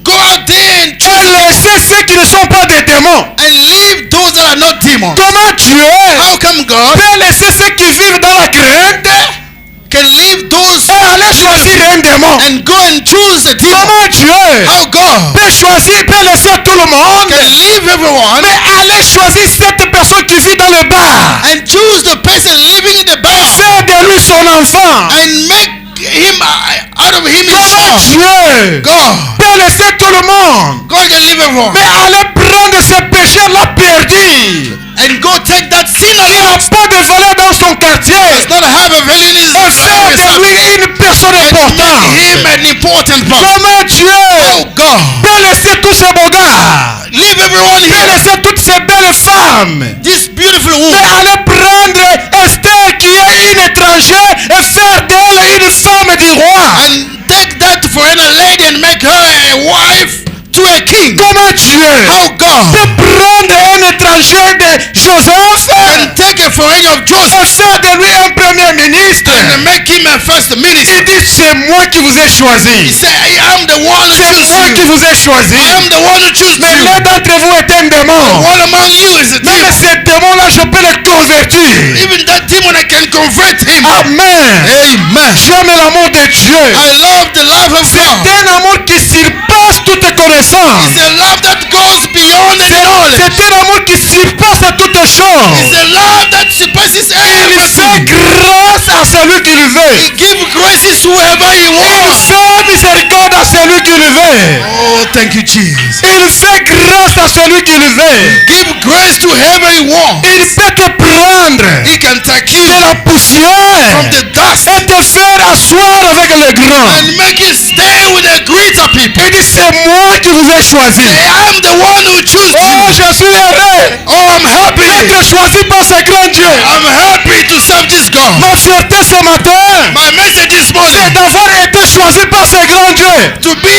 go out there and et choose laisser ceux qui ne sont pas des démons? and leave those that are not demons? Comment Dieu How come God peut laisser ceux qui vivent dans la crainte can leave those et aller choisir un démon? and go and choose a demon? Comment Dieu How God peut choisir, peut laisser tout le monde, can leave everyone mais aller choisir cette personne qui vit dans le bar, and choose the person living in the bar faire de lui son enfant? and make him out of him his Comment son? Dieu God, peut laisser tout le monde, God can leave everyone mais aller prendre ce péché-là perdu, and go take that sin qui n'a alone. pas de valeur dans son quartier, Does not have a value in his et faire de lui une personne importante? him an important part. Comment Dieu Oh God, peut laisser tous ces beaux gars, leave everyone peut here. laisser toutes ces belles femmes, This beautiful mais woman aller prendre Esther qui est une étrangère et faire d'elle une femme du roi? and take that foreigner lady and make her a wife to a king. Comment Dieu How God peut prendre un étranger de Joseph can take a foreigner of et Joseph faire de lui un premier ministre? and make him a first minister? Il dit, c'est moi qui vous ai He choisi. said, I am the one who C'est chose moi qui you. vous ai choisi. I am the one who chose Mais you. l'un d'entre vous est un démon. One among you is a Même demon. ce démon-là, je peux le convertir. Even that demon, I can convert him. Amen. Amen. J'aime l'amour de Dieu. I love the love of C'est God. un amour qui surpasse toute connaissance. It's a love that goes beyond the knowledge. C'est un amour qui surpasse toutes choses. It's a love that surpasses Il fait everything. grâce à celui qui le veut. He gives graces to whoever he Il wants. fait miséricorde à celui qui le veut. Oh, thank you, Jesus. Il fait grâce à celui qui le veut. Give grace to whoever he wants. Il peut te prendre He can take you de la poussière from the dust et te faire asseoir avec les grands. and make you stay with the greater people. Il dit, c'est moi qui vous ai choisi. I am the one who chose Oh, you. je suis heureux Oh, I'm happy. d'être choisi par ce grand Dieu. I'm happy to serve this God. Ma fierté ce matin, My message this c'est morning, d'avoir été choisi par ce grand Dieu. to be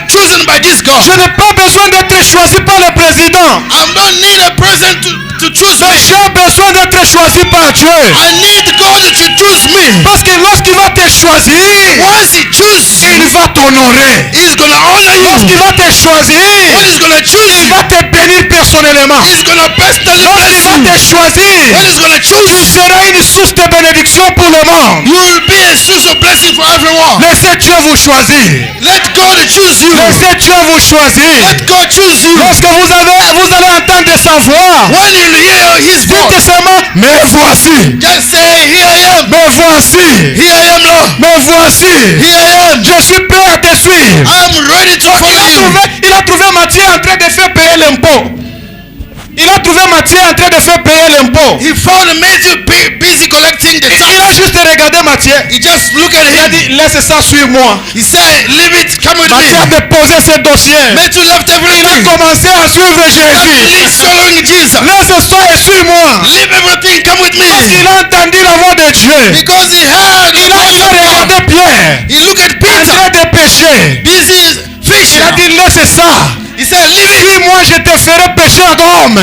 chosen by this God. Je n'ai pas besoin d'être choisi par le président. I don't need a person to choose Mais me. j'ai besoin d'être choisi par Dieu. I need God to choose me. Parce que lorsqu'il va te choisir, Once he chooses il you, va t'honorer. he's gonna honor Lorsqu'il you. va te choisir, When he's gonna choose il you, va te bénir personnellement. he's gonna personally Lorsqu'il bless va you. te choisir, When he's gonna choose tu you, seras une source de bénédiction pour le monde. you will be a source of blessing for everyone. Laissez Dieu vous choisir. Let God choose you. Laissez Dieu vous choisir. Let God choose you. Lorsque vous allez entendre sa voix, When you hear his dites voice, seulement, me voici, just say, here I am. me voici, Here I am, Lord. me voici. Here I am. Je suis prêt à te suivre. I'm ready to Donc, follow you. il a trouvé Matthieu en train de faire payer l'impôt. Il a trouvé Matthieu en train de faire payer l'impôt. He found Matthew busy collecting the Il a tax. juste regardé Matthieu. He just looked at Il a him. dit, laisse ça, suis-moi. He said, leave it, come with Matthieu a me. déposé ses dossiers. Matthew left Il a everything. commencé à suivre Jésus. He's following Jesus. Laisse ça et suis-moi. Leave everything, come with Il me. a entendu la voix de Dieu. Because he heard the Il a voice of regardé God. Pierre He looked at en Peter, train de pécher. busy Il fishing. a dit, laisse ça. He said, leave it. Suis-moi, je te ferai pécher d'homme.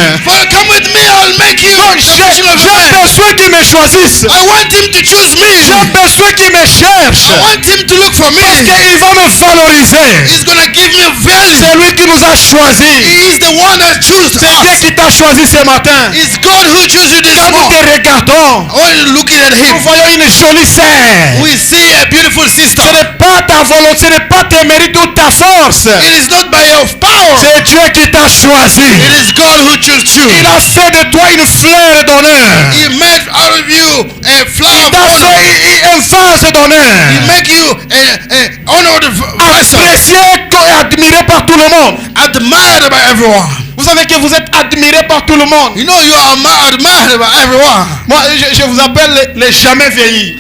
Come with me, I'll make you a J'ai fishing of men. besoin qu'il me choisisse. I want him to choose me. J'ai besoin qu'il me cherche. I want him to look for me. Parce qu'il va me valoriser. He's gonna give me value. C'est lui qui nous a choisis. He is the one that chooses C'est Dieu us. qui t'a choisi ce matin. It's God who chose you this Quand nous te morning. regardons, When you're looking at nous him, voyons une jolie sœur. we see a beautiful sister. Ce n'est pas ta volonté, ce n'est pas tes mérites ou ta force. It is not by your power. C'est Dieu qui t'a choisi. It is God who chose you. Il a fait de toi une fleur d'honneur. He made out of you a flower Il of t'a honor. fait un vase He d'honneur. make you a honored vessel, Apprécié et admiré par tout le monde. admired by everyone. Vous savez que vous êtes admiré par tout le monde. You know you are admired by everyone. Moi, je vous appelle les jamais vieillis.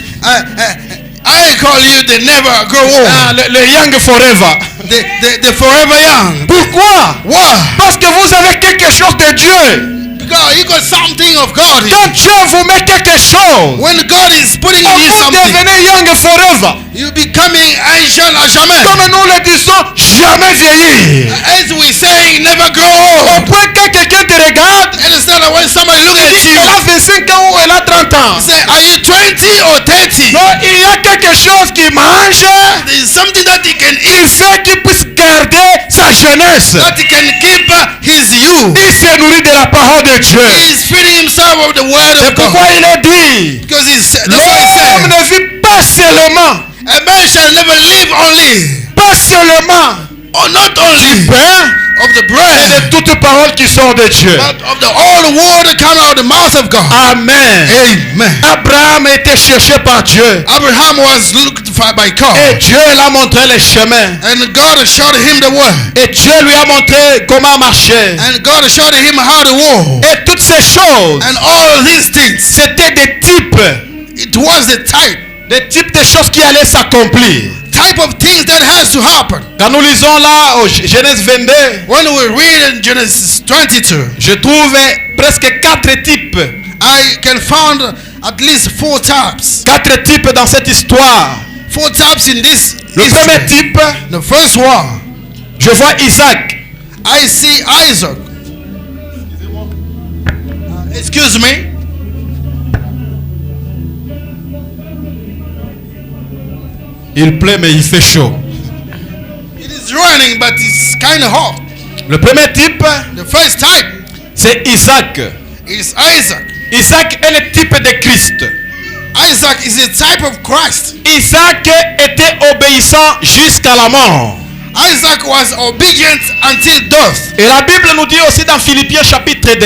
I call you the never grow old. Ah, le young forever. The forever young. Pourquoi? Why? Parce que vous avez quelque chose de Dieu. Because you got something of God in Quand you. Dieu vous met quelque chose, When God is putting in you vous something, devenez young forever. you becoming ancient à jamais. Comme nous le disons, jamais vieillir. As we say, never grow Au old. point que quelqu'un te regarde, And it's not when somebody look at elle you, a 25 ans ou elle a 30 ans. say, are you 20 or 30? Non, il y a quelque chose qui mange, There's something that he can il eat, fait qu'il puisse garder sa jeunesse. that he can keep his youth. Il se nourrit de la parole de Dieu. He's feeding himself of the word C'est of pourquoi God. il est dit, Because that's l'homme what he said. ne vit pas seulement, A man shall never live only, pas seulement or not only, pain, of the et bread, de toute parole qui sort de Dieu. but of all the word that come out of the mouth of God. Amen. Amen. Abraham a été cherché par Dieu. Abraham was looked for by Et God, Dieu l'a montré les chemins. and God showed him the way, Et Dieu lui a montré comment marcher. and God showed him how to walk, Et toutes ces choses, and all these things. c'était des types. It was the Des types de choses qui allaient s'accomplir. type of things that has to happen. Quand nous lisons là au Genèse 22, When we read in Genesis 22, je trouve presque 4 types. I can find at least 4 types. 4 types dans cette histoire. 4 types in this Le premier history. type, The first one, je vois Isaac. I see Isaac. Excuse me. Il pleut mais il fait chaud. It is raining, but it's kind of hot. Le premier type, The first type c'est Isaac. is Isaac. Isaac est le type de Christ. Isaac is a type of Christ. Isaac était obéissant jusqu'à la mort. Isaac was obedient until death. Et la Bible nous dit aussi dans Philippiens chapitre 2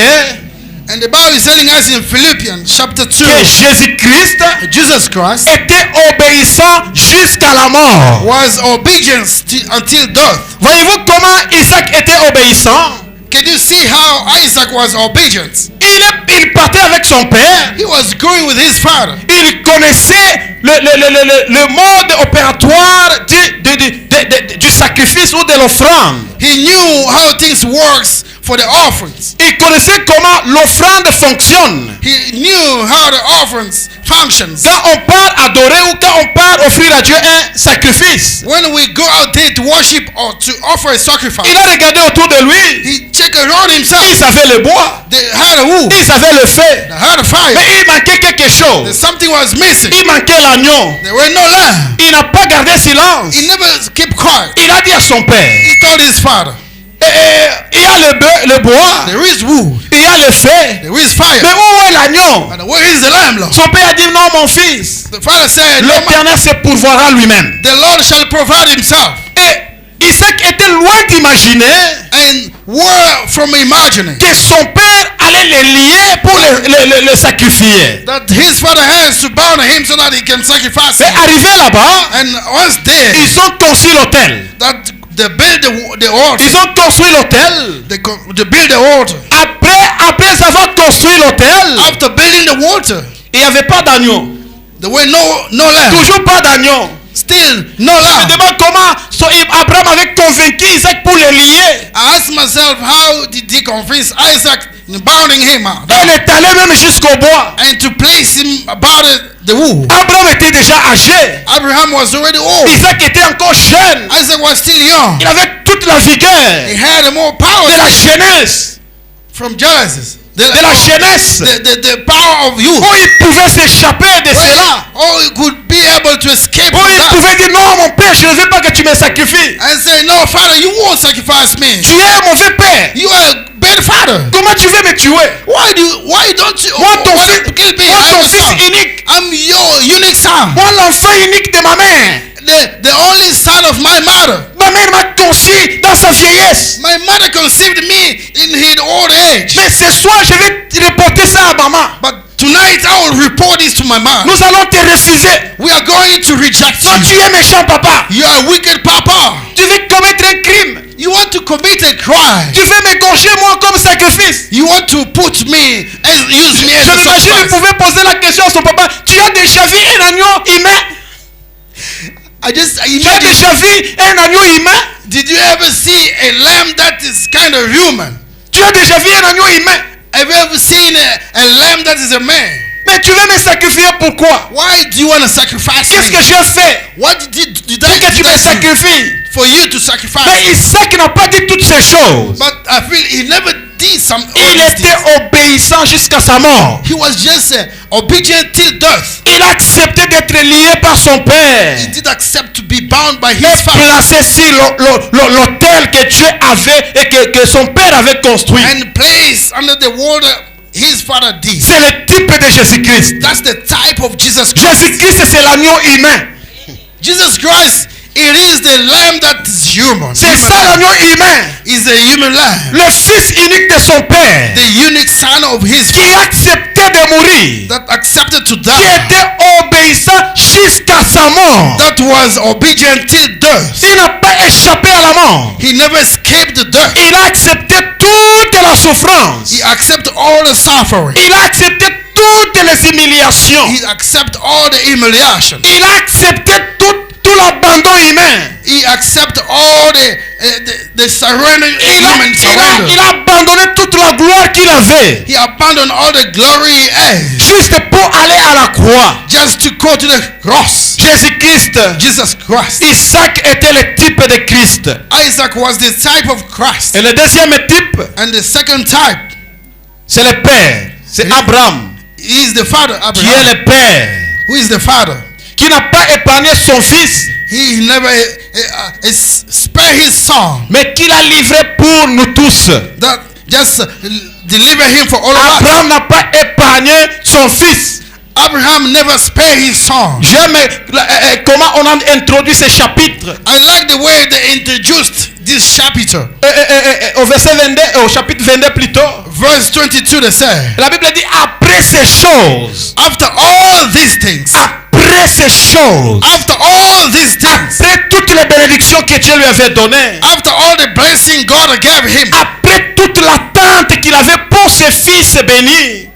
And the Bible is telling us in Philippians chapter 2, que Jésus-Christ Jesus Christ était obéissant jusqu'à la mort. was obedient until death. Voyez-vous comment Isaac était obéissant? Can you see how Isaac was obedient? Il partait avec son père. He was going with his father. Il connaissait le mode opératoire du sacrifice ou de l'offrande. He knew how things works for the offerings. Il connaissait comment l'offrande fonctionne. He knew how the offerings functions. Quand on part adorer ou quand on part offrir à Dieu un sacrifice, When we go out there to worship or to offer a sacrifice, il a regardé autour de lui. he checked around Il himself. savait le bois, They had a wood, il savait le feu, they had a fire. mais il manquait quelque chose. Something was missing. Il manquait l'agneau. There were no lamb. Il n'a pas gardé silence. He never kept quiet. Il a dit à son père, He told his father, il y a le bois, there is wood, il y a le feu, there is fire. mais où est l'agneau? And where is the lamb, Lord? Son père a dit, non mon fils, The father said, no, l'Éternel se pourvoira lui-même. the Lord shall provide himself. Et Isaac était loin d'imaginer And were from imagining que son père allait le lier pour le sacrifier. that his father has to bound him so that he can sacrifice Et him. arrivé là-bas, And once there, ils ont construit l'autel. that they build the altar. Ils ont construit l'autel. They build the altar. Après avoir construit l'autel, After building the water, il n'y avait pas d'agneau. there were no lamb. Toujours pas d'agneau. Still no Je me lamb. demande comment Abraham avait convaincu Isaac pour le lier. I asked myself, how did he convince Isaac in bounding him out Elle est allée même jusqu'au bois. and to place him about the wood? Abraham était déjà âgé. Abraham was already old. Isaac était encore jeune. Isaac was still young. Il avait toute la vigueur He had more power de la jeunesse. from Genesis. De la jeunesse. The power of youth. Où il pouvait s'échapper de cela. Oh, he could be able to escape Où from il that. pouvait dire non mon père, je ne veux pas que tu me sacrifies. And say, no, father, you won't sacrifice me. Tu es un mauvais père. You are a bad father. Comment tu veux me tuer? Why don't you Moi ton why fils, don't you kill me? moi I'm ton your fils son. unique. I'm your unique son. Moi l'enfant unique de ma mère. The only son of my mother. Ma mère m'a conçu dans sa vieillesse. My mother conceived me in his old age. Mais ce soir, je vais reporter ça à maman. But tonight I will report this to my mom. Nous allons te refuser. We are going to reject Non, tu you. es méchant, papa. You are a wicked papa. Tu veux commettre un crime. You want to commit a crime. Tu veux m'égorger moi comme sacrifice. You want to put me and use me as Je a m'imagine, il sacrifice. pouvait poser la question à son papa. Tu as déjà vu un agneau humain? I just Tu as imagine. déjà vu un agneau humain? Did you ever see a lamb that is kind of human? Tu as déjà vu un agneau humain? Have you ever seen a lamb that is a man? Mais tu veux me sacrifier pourquoi? Why do you want to sacrifice Qu'est-ce me? que j'ai fait What did pour que tu me I do sacrifies? for you to sacrifice? Mais Isaac n'a pas dit toutes ces choses. But I feel he never did some. all Il these était things. obéissant jusqu'à sa mort. He was just obedient till death. Il a accepté d'être lié par son père He did accept to be bound by et his father placé sur l'autel que Dieu avait et que son père avait construit. and placed under the water his father did. C'est le type de Jésus-Christ. That's the type of Jesus Christ. Jésus-Christ, c'est l'agneau humain. Jesus Christ, it is the lamb that is human. C'est ça l'agneau humain. Is a human lamb. Le fils unique de son père The unique son of his qui a accepté de mourir, that accepted to qui die. était obéissant jusqu'à sa mort. That was obedient till death. Il n'a pas échappé à la mort. He never escaped the death. Il a accepté toute la souffrance. He accepted all the suffering. Il a accepté toutes les humiliations. He accepted all the humiliation. Il a accepté tout l'abandon humain. He accepted all the surrender, human surrender. Il a abandonné toute la gloire qu'il avait He abandoned all the glory he had juste pour aller à la croix. just to go to the cross. Jésus-Christ, Jesus Christ. Isaac était le type de Christ. Isaac was the type of Christ. Et le deuxième type, And the second type, c'est le père. C'est Abraham he is the father, qui est Abraham. le père, Who is the father? qui n'a pas épargné son fils, He never spared his son. mais qui l'a livré pour nous tous. That just deliver him for all of us. Abraham n'a pas épargné son fils. Abraham never spared his son. J'aime comment on a introduit ce chapitre. I like the way they introduced this chapter. Au verset 22, au chapitre 22 plutôt. Verse 22 they say, La Bible dit après ces choses. after all these things, Après ces choses. after all these things, Après toutes les bénédictions que Dieu lui avait données. after all the blessing God gave him, Après toute l'attente qu'il avait pour ses fils bénis.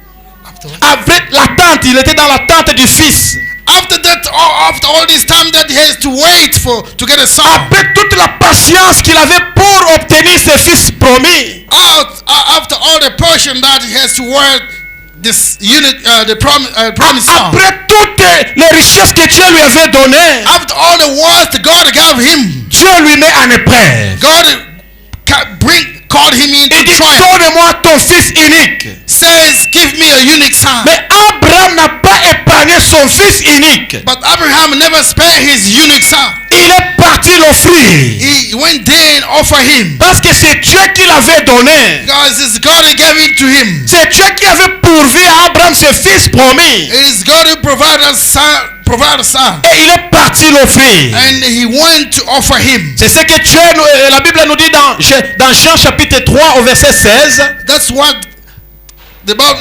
Après l'attente, il était dans l'attente du fils. after that, after all this time that he has to wait to get a son, Après toute la patience qu'il avait pour obtenir ses fils promis. after all the portion that he has to work this unit, the promised son, Après toutes les richesses que Dieu lui avait données. after all the wealth God gave him, Dieu lui met en épreuve. God called him into Il dit, trial. donne-moi ton fils unique. Says, give me a unique son. Mais Abraham n'a pas épargné son fils unique. But Abraham never spared his unique son. Il est parti l'offrir. He went there and offered him. Parce que c'est Dieu qui l'avait donné. Because it's God who gave it to him. C'est Dieu qui avait pourvu à Abraham ses fils promis. It is God who provided a son. Et il est parti l'offrir. And he went to offer him. C'est ce que Dieu, la Bible nous dit dans Jean chapitre 3 au verset 16. That's what the Bible,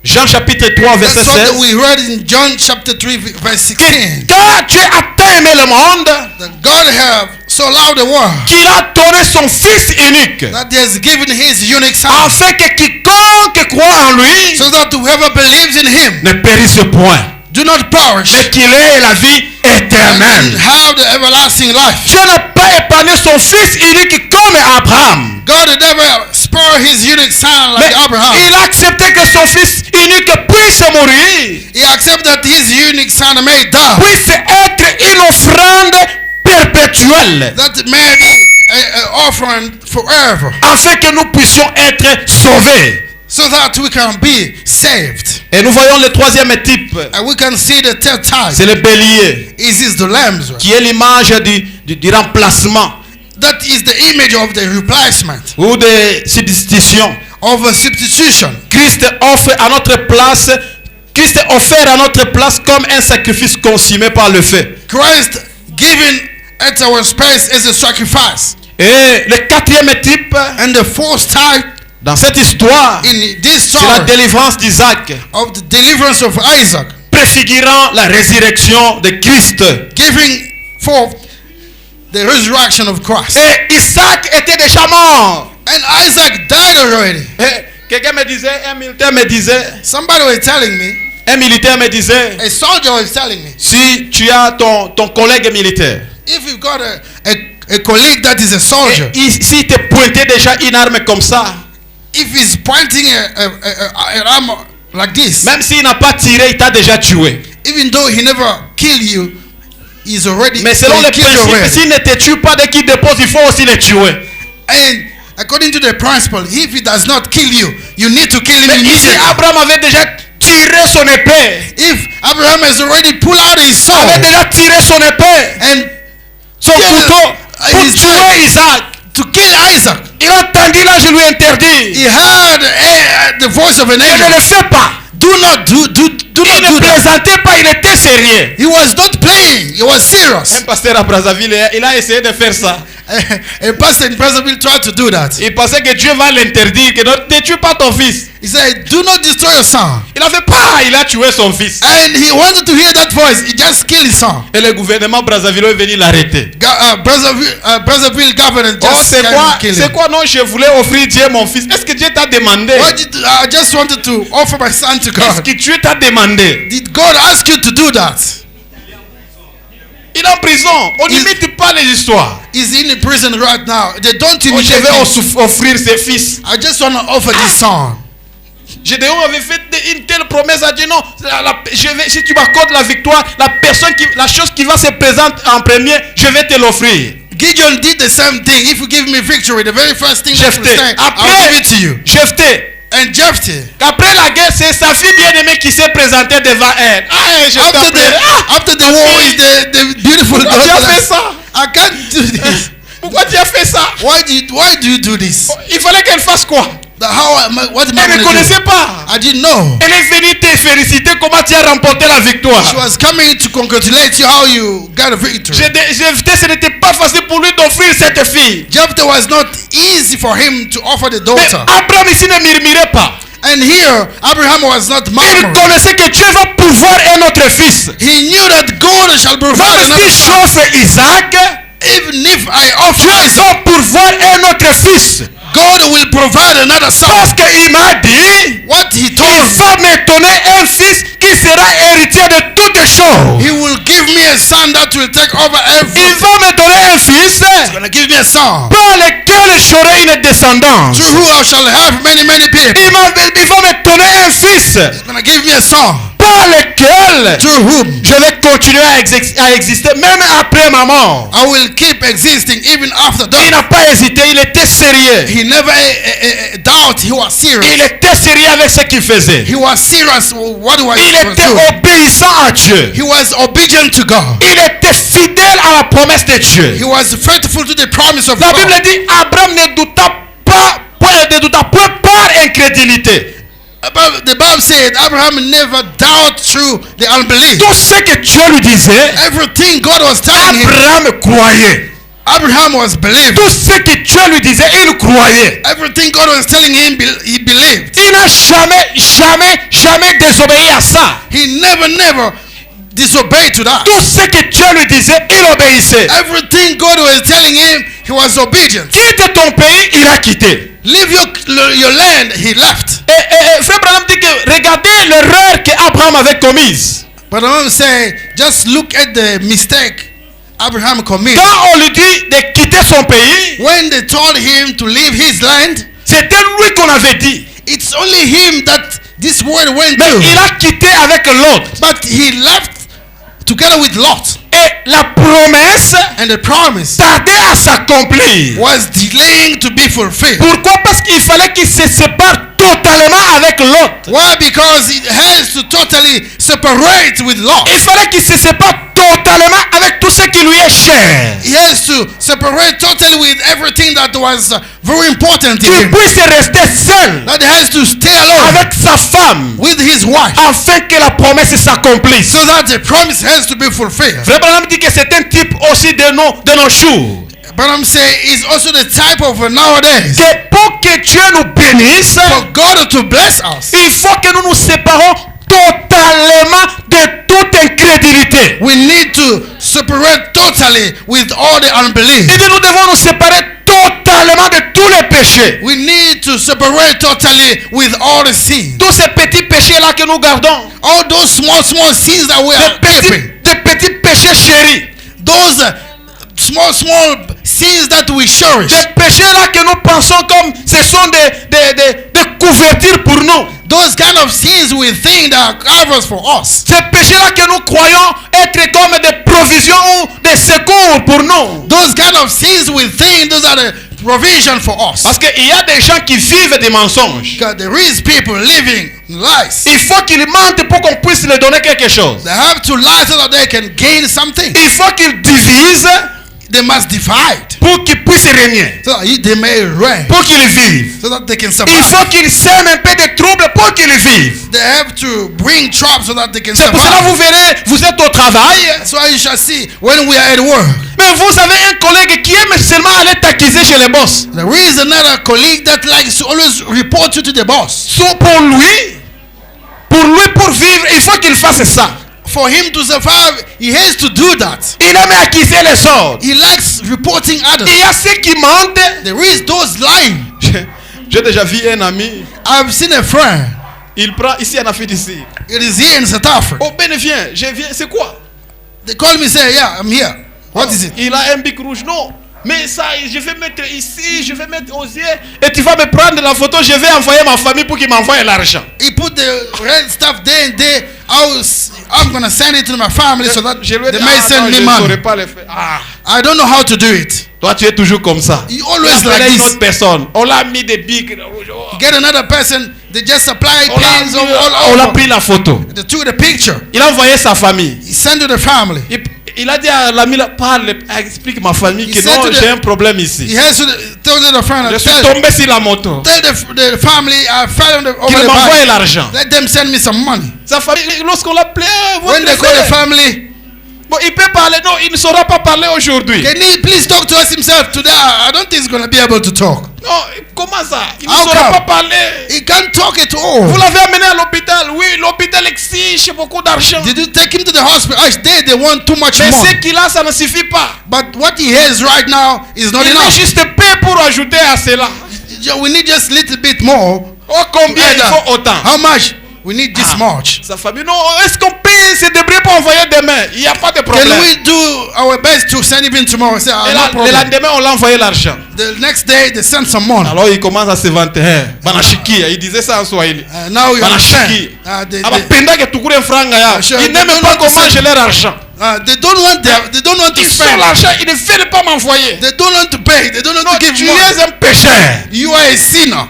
Jean chapitre 3 verset that's what 16. we read in John chapter 3 verse 16. Car Dieu a tant aimé le monde That God have so loved the world qu'il a donné son fils unique. that he has given his unique son. Afin que quiconque croit en lui So that whoever believes in him ne périsse point, do not perish mais qu'il ait la vie and éternelle. have the everlasting life. Dieu n'a pas épargné son fils unique comme Abraham. God had never spared his unique son Mais like Abraham. il a accepté que son fils unique puisse mourir, He accepted that his unique son may die. puisse être une offrande perpétuelle, That may be an offering forever. afin que nous puissions être sauvés. So that we can be saved. Et nous voyons le troisième type, And we can see the third type. c'est le bélier, It is the lambs. qui est l'image du remplacement That is the image of the replacement, ou de substitution. of a substitution. Christ offre à notre place, Christ est offert à notre place comme un sacrifice consumé par le feu. Christ given at our space as a sacrifice. Et le quatrième type, And the fourth type dans cette histoire, in this c'est la story délivrance d'Isaac, of the deliverance of Isaac, préfigurant la résurrection de Christ. giving forth the resurrection of Christ. Et Isaac était déjà mort. And Isaac died already. Et quelqu'un me disait, un militaire me disait, Somebody was telling me, Un militaire me disait, A soldier was telling me, si tu as ton collègue militaire, if you've got a colleague that is a soldier, s'il te pointait déjà une arme comme ça, if he's pointing an arm like this, même s'il n'a pas tiré, il t'a déjà tué. even though he never killed you, he's already Mais selon he les killed you principes, already. s'il ne te tue pas dès qu'il dépose, il faut aussi le tuer. And according to the principle, if he does not kill you, you need to kill him Mais ici, immediately. Abraham avait déjà tiré son épée. If Abraham has already pulled out his sword Avait déjà tiré son épée, and son Yeah, couteau, pour his tuer knife. Isaac. to kill Isaac, Il a entendu là, je lui interdis. he heard the voice of an Et ne angel. le fais pas. Do not do Il ne that. plaisantait pas, il était sérieux. He was not playing. He was serious. Un pasteur à Brazzaville, il a essayé de faire ça. A pastor in Brazzaville tried to do that. Il pensait que Dieu va l'interdire, que ne tue pas ton fils. He said, "Do not destroy your son." Il a fait pas, il a tué son fils. And he wanted to hear that voice. He just killed his son. Et le gouvernement Brazzaville est venu l'arrêter. Brazzaville government Oh, just came and killed c'est him. quoi, non, je voulais offrir Dieu mon fils. Est-ce que Dieu t'a demandé? I just wanted to offer my son to Est-ce God. que Dieu t'a demandé? Did God ask you to do that? Il est en prison. On n'imite pas les histoires. He's in prison right now. They don't Oh, je imitate vais him. offrir ses fils. I just want to offer this son. Gédéon avait fait une telle promesse à Dieu. Non, si tu m'accordes la victoire, la chose qui va se présenter en premier, je vais te l'offrir. Gideon did the same thing. If you give me victory, the very first thing that will Jephthé. say, I'll Après, give it to you. Jephthé. And Jephthé, Qu'après la guerre, c'est sa fille bien-aimée qui s'est présentée devant elle. Ah, je t'appelle. after the war is the beautiful Pourquoi tu as daughter. fait ça? I can't do this. Pourquoi tu as fait ça? Why do you do this? Il fallait qu'elle fasse quoi? What am I Elle ne going to connaissait do? pas. I didn't know. Elle est venue te féliciter comment tu as remporté la victoire. She was coming to congratulate you how you got a victory. Ce n'était pas facile pour lui d'offrir cette fille. Jephthé was not easy for him to offer the Mais daughter. Abraham ici ne murmurait pas. And here, Abraham was not Il murmuring. connaissait que Dieu va pourvoir un autre fils. He knew that God shall provide Même another si son. j'offre Isaac, Even if I offer Dieu Isaac, va pourvoir un autre fils. God will provide another son. Parce qu'il m'a dit, What he il told va me donner un fils qui sera héritier de toutes choses. he will give me a son that will take over Il everything. va me donner un fils He's gonna give me a son par lequel j'aurai une descendance. through who I shall have many people. Il va me donner un fils He's gonna give me a son par lequel through whom je vais continuer à exister même après ma mort. I will keep existing even after Il death. n'a pas hésité, il était sérieux. He never doubt. He was Il serious. était sérieux avec ce qu'il faisait. He was serious with what he was Il était doing. obéissant à Dieu. He was obedient to God. Il était fidèle à la promesse de Dieu. He was faithful to the promise of La God. Bible dit Abraham ne douta point par incrédulité. The Bible said Abraham never doubt through the unbelief. Tout ce que Dieu lui disait, Everything God was telling him, Abraham croyait. Abraham was believing. Tout ce que Dieu lui disait, il croyait. Everything God was telling him, he believed. Il n'a jamais désobéi à ça. He never disobeyed to that. Tout ce que Dieu lui disait, il obéissait. Everything God was telling him, he was obedient. Quitte ton pays, il a quitté. Leave your land, he left. Et Frère Branham dit que regardez l'erreur qu'Abraham avait commise. But I want to say, just look at the mistake Abraham committed. Quand on lui dit de quitter son pays, When they told him to leave his land, c'était lui qu'on avait dit. it's only him that this word went Mais to. il a quitté avec l'autre. But he left together with Lot. Et la promesse And the promise tardait à s'accomplir. was delaying to be fulfilled. Pourquoi? Parce qu'il fallait qu'il se sépare totalement avec l'autre. Why? Because it has to totally separate with Lot. Il fallait qu'il se sépare totalement avec tout ce qui lui est cher. He has to separate totally with everything that was very important to Qu'il him. puisse rester seul That he has to stay alone avec sa femme with his wife afin que la promesse s'accomplisse. so that the promise has to be fulfilled. Frère Branham dit que c'est un type aussi de nos jours. But I'm saying it's also the type of nowadays. Que pour que Dieu nous bénisse, For God to bless us, il faut que nous nous séparons totalement de toute incrédulité. we need to separate totally with all the unbelief. Il dit nous devons nous séparer totalement de tous les péchés. We need to separate totally with all the sins. Tous ces petits péchés-là que nous gardons. All those small sins that we are keeping. Des petits péchés chéris. Those small sins that we cherish. Des péchés-là que nous pensons comme ce sont des couvertures pour nous. Those kind of sins we think that are covers for us. Ces péchés-là que nous croyons être comme des provisions ou des secours pour nous. Those kind of sins we think those are the provision for us. Parce qu'il y a des gens qui vivent des mensonges. Because there is people living lies. Il faut qu'ils mentent pour qu'on puisse leur donner quelque chose. They have to lie so that they can gain something. Il faut qu'ils divisent They must divide pour qu'ils puissent régner. so that they may reign, Pour qu'ils vivent. so that they can Il survive. faut qu'ils sèment un peu de troubles pour qu'ils vivent. They have to bring trouble so that they can C'est pour cela que vous survive. verrez, vous êtes au travail, So you shall see when we are at work. mais vous avez un collègue qui aime seulement aller t'accuser chez les boss. There is another colleague that likes to always report you to the boss. So pour vivre, il faut qu'il fasse ça. For him to survive, he has to do that. Il aime accuser les autres. He likes reporting others. Il y a ceux qui mentent. There is those lying. J'ai déjà vu un ami, I've seen a friend. il prend ici en Afrique ici. It is here in South Africa. Oh ben viens, je viens, c'est quoi? They call me, say, yeah, I'm here. What is it? Il a un bic rouge, non. Mais ça, je vais mettre ici, je vais mettre aux yeux. Et tu vas me prendre la photo, je vais envoyer ma famille pour qu'ils m'envoient l'argent. He put the red stuff there and there. I'm going to send it to my family so that Je lui ai they dit, may ah, send non, me je ne money. saurais pas le faire. Ah. I don't know how to do it. Toi, tu es toujours comme ça. You Il always a like appelé une this. autre personne. On l'a mis des bics rouges. Get another person, they just apply On l'a pins all on l'a over. pris la photo. They took the picture. Il a envoyé sa famille. He sent to the family. Il a dit à l'ami, parle, explique ma famille que Il said non, to the- j'ai un problème ici. He has to tell the friend, Je suis tell tombé sur la moto. the family, I fell over Qu'il the m'envoie bike. l'argent. Let them send me some money. Sa famille, lorsqu'on l'appelait, When they call the family, bon, il peut parler, non, il ne saura pas parler aujourd'hui. can he please talk to us himself today? I don't think he's going to be able to talk. Non, comment ça? Il ne How saura come? pas parler. He can't talk at Vous all. l'avez amené à l'hôpital. Oui, l'hôpital exige beaucoup d'argent. Did you take him to the hospital? They want too much Mais more. ce qu'il a, ça ne suffit pas. But what he has right now is not Il est enough. juste peu pour ajouter à cela. We need just a little bit more. Oh, combien il faut autant? How much? We need this much. Sa famille, non, est-ce qu'on peut se débrouiller pour envoyer demain? Il n'y a pas de Can problème. we do our best to send him in tomorrow? Say, Et no le problem. lendemain, on l'a envoyé l'argent. The next day, they send some money. Alors il commence à se vanter. Banashikia, il disait ça en Swahili. Now you understand. Banashikia. They Abapenda que tukure franga ya. Sure, Ils they n'aiment don't pas want to comment send- j'ai leur argent. they don't want they don't want to Ils sont spend. l'argent, ils ne veulent pas m'envoyer. They don't want to pay. They don't want to give Tu money. es un pécheur. You are a sinner.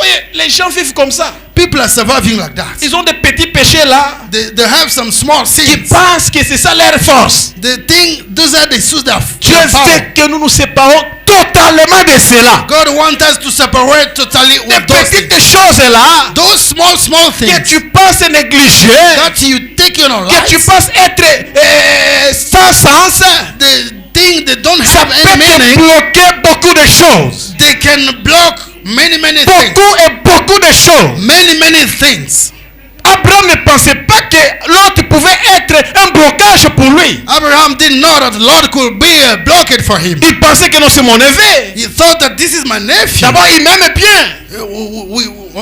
Oui, les gens vivent comme ça. People are surviving like that. Ils ont des petits péchés là. They have some small Qui sins. pensent que c'est ça leur force. They think those are the source of Dieu power. veut que nous nous séparons totalement de cela. God wants us to separate totally Les with those things. petites choses là Those small que things tu penses négliger, that you take in your que tu life, penses être sans sens, the thing that don't ça have peut any te meaning, bloquer beaucoup de choses. they can block many things. Beaucoup et beaucoup de choses. Many things. Abraham ne pensait pas que l'autre pouvait être un blocage pour lui. Abraham didn't know that the Lord could be a blockade for him. Il pensait que non, c'est mon neveu. He thought that this is my nephew. D'abord, il m'aime bien.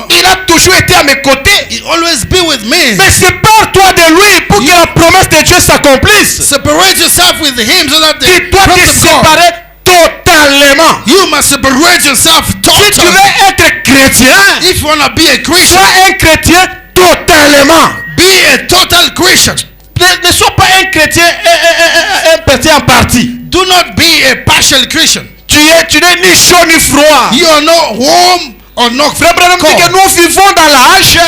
Il a toujours été à mes côtés. He always be with me. Mais sépare-toi de lui pour que la promesse de Dieu s'accomplisse. Separate yourself with him so that Tu the dois te promise of God, séparer totalement. you must separate yourself Si tu totally. veux être chrétien, If you want to be a Christian, sois un chrétien totalement. be a total Christian. Ne sois pas un chrétien, un chrétien en partie. Do not be a partial Christian. Tu n'es ni chaud ni froid. You are not warm or not Frère Branham dit que cold. nous vivons dans l'âge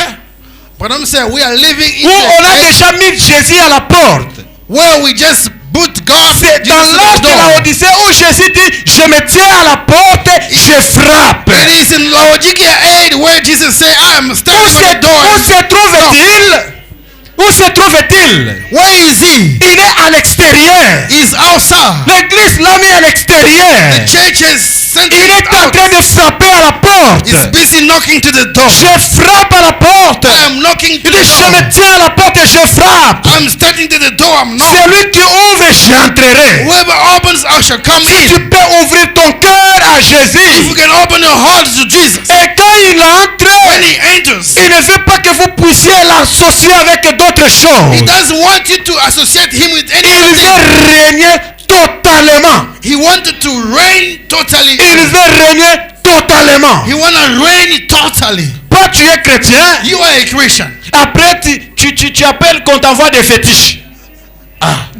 But I'm saying we are living où in on a a age déjà mis Jésus à la porte. where we just put God C'est dans Jesus l'âge at de the door. la Odyssée où Jésus dit, je me tiens à la porte, je frappe. It is in Laodicea 8 where Jesus said, I am standing at the door. Où se trouve-t-il? Où se trouve-t-il? Where is he? Il est à l'extérieur. He's outside. L'église l'a mis à l'extérieur. The church has sending Il it est en out. train de frapper à la porte. He's busy knocking to the door. Je frappe à la porte. I am knocking to Il dit, the je door. me tiens à la porte et je frappe. I'm standing to the door. I'm knocking. Celui qui ouvre, j'entrerai. Whoever opens, I shall come Si tu in. peux ouvrir ton cœur à If you Jésus. can open your heart to Jesus. Et quand il entre, When he enters, il ne veut pas que vous puissiez l'associer avec d'autres he choses. doesn't want you to associate him with Il anything. veut régner totalement. He wanted to reign totally. Il veut régner totalement. He want to reign totally. Toi, tu es chrétien. You are a Christian. Après, tu appelles qu'on t'envoie des fétiches.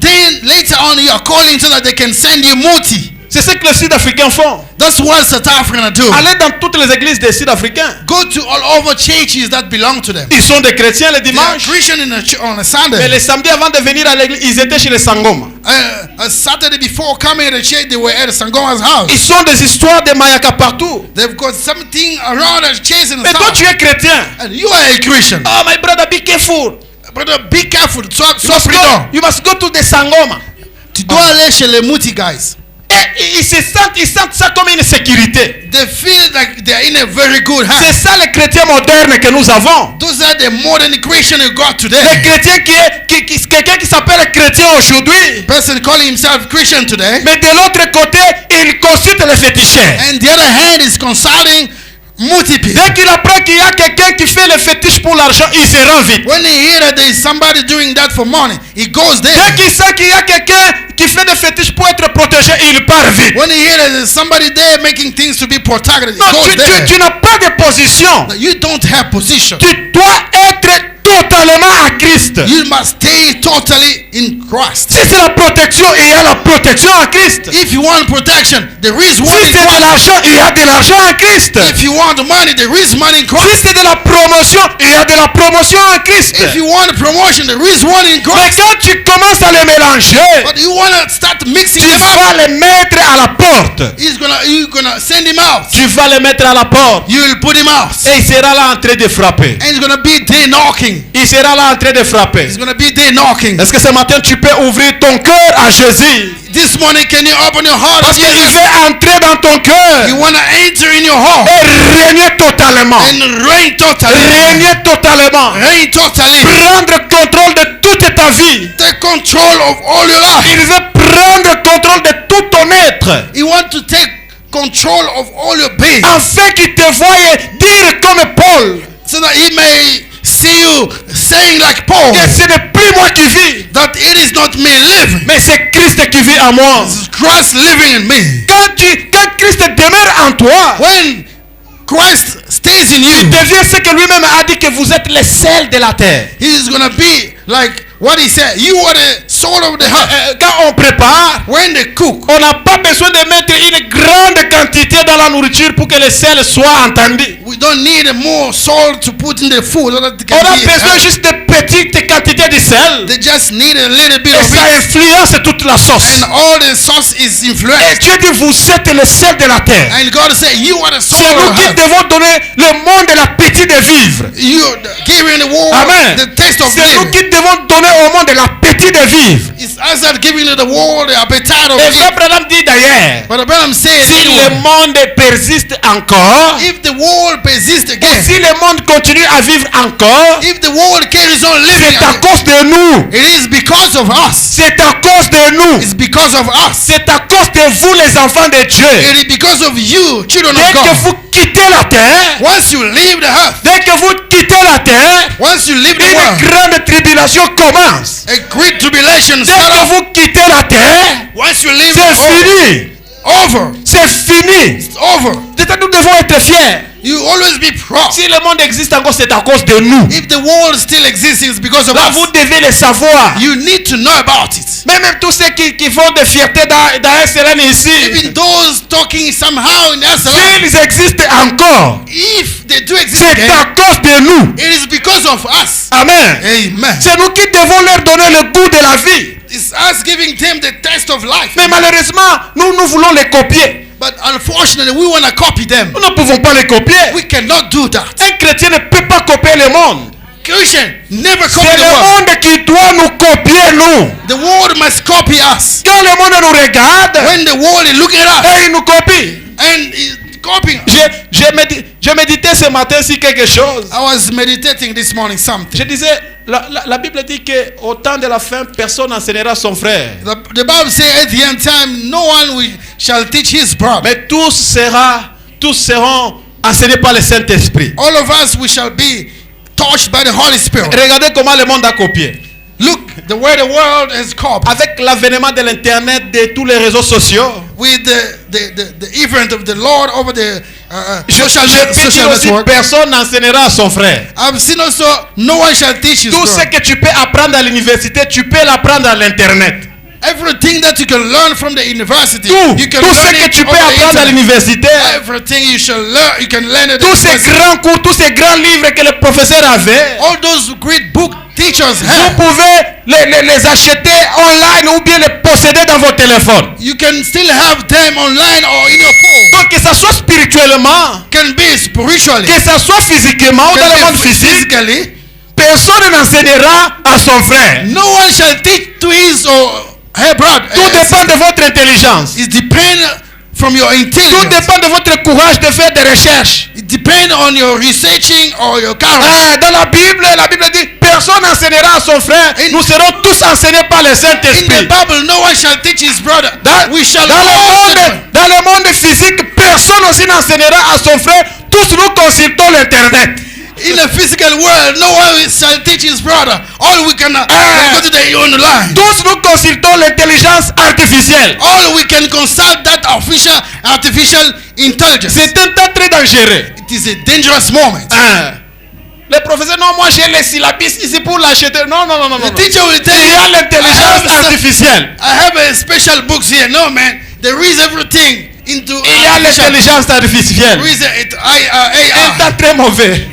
Then later on you are calling so that they can send you muti. C'est ce que les Sud-Africains font. That's what South Africans do. Allez dans toutes les églises des Sud-Africains. Go to all over churches that belong to them. Ils sont des chrétiens le They are dimanche. Christian on a Mais Sunday. le samedi avant de venir à l'église, ils étaient chez les Sangoma. A Saturday before coming to church, they were at Sangoma's house. Ils ont des histoires de Mayaka partout. They've got something around us chasing Mais us toi, out. tu es chrétien. And you are a Christian. Oh, my brother, be careful. Brother, be careful. So You must go to the Sangoma. Tu dois aller chez les muti guys. Et ils sentent ça comme une sécurité. They feel like they are in a very good C'est hands. ça le chrétien moderne que nous avons. Those are the modern Christian you got Le today. chrétien quelqu'un qui s'appelle chrétien aujourd'hui. Person calling himself Christian today. Mais de l'autre côté, il consulte les féticheurs. And the other hand is consulting muti people. Dès qu'il apprend qu'il y a quelqu'un qui fait le fétiche pour l'argent, il se rend vite. When he hear that there is somebody doing that for money, he goes Dès there. qu'il sait qu'il y a quelqu'un qui fait des fétiches pour être protégé, il part vite. When he hear that there's somebody there making things to be protected, he Non, goes there. tu n'as pas de position. You don't have position. Tu dois être totalement à Christ. You must stay totally in Christ. Si c'est la protection, il y a la protection en Christ. If you want protection, there is one Si in c'est de Christ. l'argent, il y a de l'argent en Christ. If you want money, there is money in Si Christ. c'est de la promotion, il y a de la promotion en Christ. If you want a promotion, there is one in Mais Christ. quand tu commences à les mélanger, But you want to start mixing tu them up. vas les mettre à la porte. You're gonna send him out. Tu vas les mettre à la porte. You will put him out. Et il sera là en train de frapper. And he's gonna be there knocking. Il sera là en train de frapper. He's gonna be there knocking. Est-ce que ce matin tu peux ouvrir ton cœur à Jésus? This morning, can you open your heart? Parce to qu'il Jesus? veut entrer dans ton You cœur wanna enter in your heart et régner totalement. and reign totally. Régner totalement. Reign totally. Prendre contrôle de toute ta vie. Take control of all your life. Il veut prendre contrôle de tout ton être. He wants to take control of all your being, Afin qu'il te voie dire comme Paul. so that he may see you saying like Paul, Que ce n'est plus moi qui vis. that it is not me living, Mais c'est Christ qui vit en moi. it's Christ living in me. Quand Christ demeure en toi, When Christ stays in il you, devient ce que lui-même a dit que vous êtes les sels de la terre. he's gonna be like what he said. You are the soul of the earth. Quand on prépare, When they cook, on n'a pas besoin de mettre une grande quantité dans la nourriture pour que le sel soit entendu. we don't need more salt to put in the food so that it On can a be besoin heard. juste de petites quantités de sel. They just need a little bit Et of ça it, influence toute la sauce. and all the sauce is Et influenced. Dieu dit, vous êtes le sel de la terre. And God said, you are the soul C'est nous of qui the earth. devons donner le monde l'appétit de vivre. You giving the world Amen. the taste of C'est nous living. qui devons donner au monde l'appétit de vivre. It's us that giving the world the appetite of Et it. Abraham dit d'ailleurs, But Abraham said, si le monde persiste encore, if the world persists et again, si le monde continue à vivre encore, if the world carries on living, c'est à cause de nous. it is because of us. C'est à cause de nous. It's because of us. C'est à cause de vous les enfants de Dieu. It is because of you, children Dès of que God. vous quittez la terre, Once you leave the earth, dès que vous quittez la terre, once you leave the une world, grande tribulation commence. a great tribulation Dès start que off. vous quittez la terre, Once you leave c'est the world, fini. over. C'est fini. It's over. Nous devons être fiers. You always be proud. Si le monde existe encore, c'est à cause de nous. If the world still exists, it's because of Là, us. vous devez le savoir. You need to know about it. Mais même tous ceux qui font de fierté dans SLN ici, Even those talking somehow in Israel, s'ils existent encore, if they do exist c'est again, à cause de nous. it is because of us. Amen. Amen. C'est nous qui devons leur donner le goût de la vie. It's us giving them the taste of life. Mais malheureusement, nous voulons les copier. But unfortunately, we want to copy them. Nous ne pouvons pas les copier. We cannot do that. Un chrétien ne peut pas copier le monde. Christian, never copy C'est the le world. monde qui doit nous copier, nous. The world must copy us. Quand le monde nous regarde, When the world is looking at us, et il nous copie. and copying. J'ai médité ce matin sur quelque chose. I was meditating this morning something. Je disais, la Bible dit qu'au temps de la fin, personne n'enseignera son frère. The Bible says at the end time, no one shall teach his brother. Mais tous seront enseignés par le Saint-Esprit. All of us, we shall be touched by the Holy Spirit. Regardez comment le monde a copié. Look, the way the world is copied. Avec l'avènement de l'internet, de tous les réseaux sociaux. With the event of the Lord over the social network. Personne n'enseignera à son frère. I've seen also no one shall teach his Tout ce que tu peux apprendre à l'université, tu peux l'apprendre à l'internet. Everything that you can learn from the university, tout ce que tu peux apprendre à l'université, everything you shall learn, you can learn at the tous ces grands cours, tous ces grands livres que le professeur avait, all those great book teachers have, vous pouvez les acheter online ou bien les posséder dans vos téléphones. You can still have them online or in your phone. Donc que ça soit spirituellement, can be spiritually, que ça soit physiquement ou dans le monde physique, personne n'enseignera à son frère. No one shall teach to his or her brother. Tout dépend de votre intelligence. It depends from your intelligence. Tout dépend de votre courage de faire des recherches. It depends on your researching or your courage. Dans la Bible dit personne n'enseignera à son frère. Nous serons tous enseignés par le Saint-Esprit. In the Bible, no one shall teach his brother. Dans le monde physique, personne aussi n'enseignera à son frère. Tous nous consultons l'internet. In the physical world, no one shall teach his brother. All we can go to the online. Tous nous consultons l'intelligence artificielle. All we can consult that artificial intelligence. C'est un temps très dangereux. It is a dangerous moment. Le professeur, non, moi j'ai les syllabus ici pour l'acheter. Non. The teacher will tell you, il y a l'intelligence artificielle. I have a special books here. No man, there is everything into. Il y a l'intelligence artificielle. There is un temps très mauvais.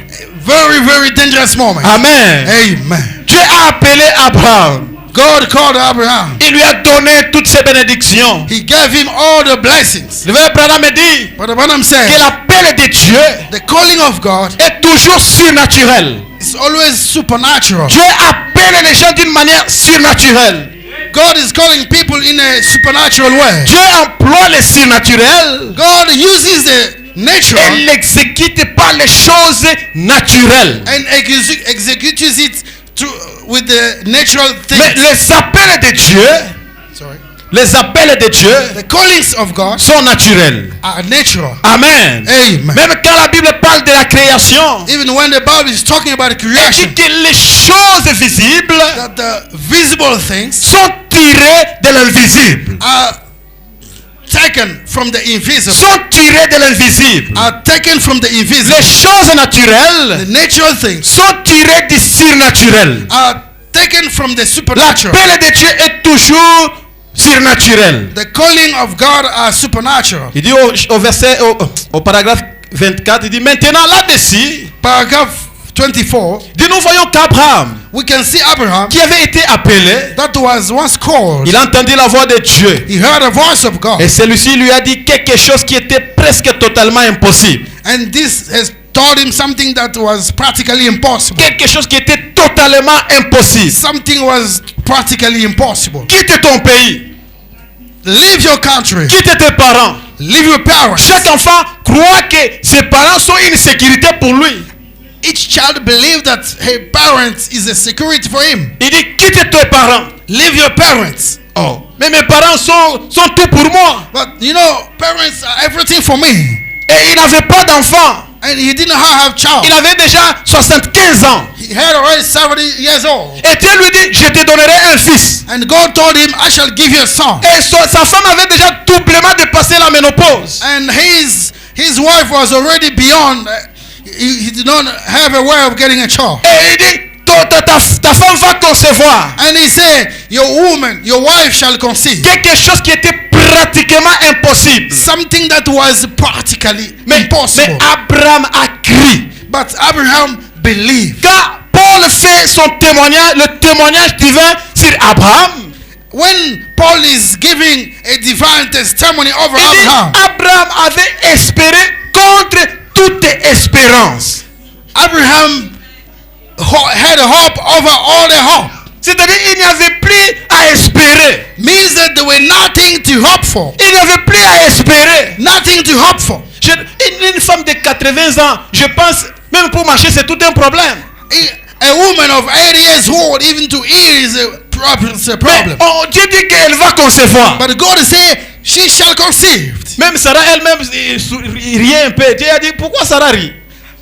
Very, very dangerous moment. Amen. Amen. Dieu a appelé Abraham. God called Abraham. Il lui a donné toutes ses bénédictions. He gave him all the blessings. Le frère Branham me dit que l'appel de Dieu, the calling of God, est toujours surnaturel. It's always supernatural. Dieu appelle les gens d'une manière surnaturelle. God is calling people in a supernatural way. Dieu emploie le surnaturel. God uses the natural. Et l'exécute par les choses naturelles. And executes it with the natural things. Mais les appels de Dieu, les appels de Dieu, the callings of God, sont naturels. Are natural. Amen. Amen. Même quand la Bible parle de la création, even when the Bible is talking about creation, elle dit que les choses visibles, that the visible things, sont tirées de l'invisible. Are taken from the invisible. Sont tirées de l'invisible. Are taken from the invisible. Les choses naturelles, the natural things, sont tirées du surnaturel. Are taken from the supernatural. L'appel de Dieu est toujours surnaturel. The calling of God are supernatural. Il dit au verset, au paragraphe 24, il dit maintenant là-dessus, paragraphe 24, dit nous voyons qu'Abraham, we can see Abraham, qui avait été appelé, that was once called, il entendit la voix de Dieu. He heard a voice of God. Et celui-ci lui a dit quelque chose qui était presque totalement impossible. And this has told him something that was practically impossible. Quelque chose qui était totalement impossible. Something was practically impossible. Quitte ton pays. Leave your country. Quitte tes parents. Leave your parents. Chaque enfant croit que ses parents sont une sécurité pour lui. Each child believes that her parents is a security for him. Il dit quitte tes parents. Leave your parents. Oh, mais mes parents sont tout pour moi. But you know, parents are everything for me. Et il n'avait pas d'enfant. And he didn't have child. Il avait déjà 75 ans. He had already 70 years old. Et Dieu lui dit, je te donnerai un fils. And God told him, I shall give you a son. Et sa femme avait déjà doublement dépassé la ménopause. And his wife was already beyond. He did not have a way of getting a child. Et il dit, ta femme va concevoir. And he said, your wife shall conceive. Quelque chose qui était pratiquement impossible. Something that was practically impossible. Mais Abraham a cru. But Abraham believed. Quand Paul fait son témoignage, le témoignage divin sur Abraham, when Paul is giving a divine testimony over Abraham, Abraham avait espéré contre toute espérance. Abraham had a hope over all the hope. C'est-à-dire il n'y avait plus à espérer. Means that there were nothing to hope for. Il n'y avait plus à espérer. Nothing to hope for. Une femme de 80 ans, je pense, même pour marcher, c'est tout un problème. A woman of 80 years old, even to eat is a problem. Mais Dieu dit qu'elle va concevoir. But God say she shall conceive. Même Sarah elle-même riait un peu. Dieu a dit, pourquoi Sarah rit?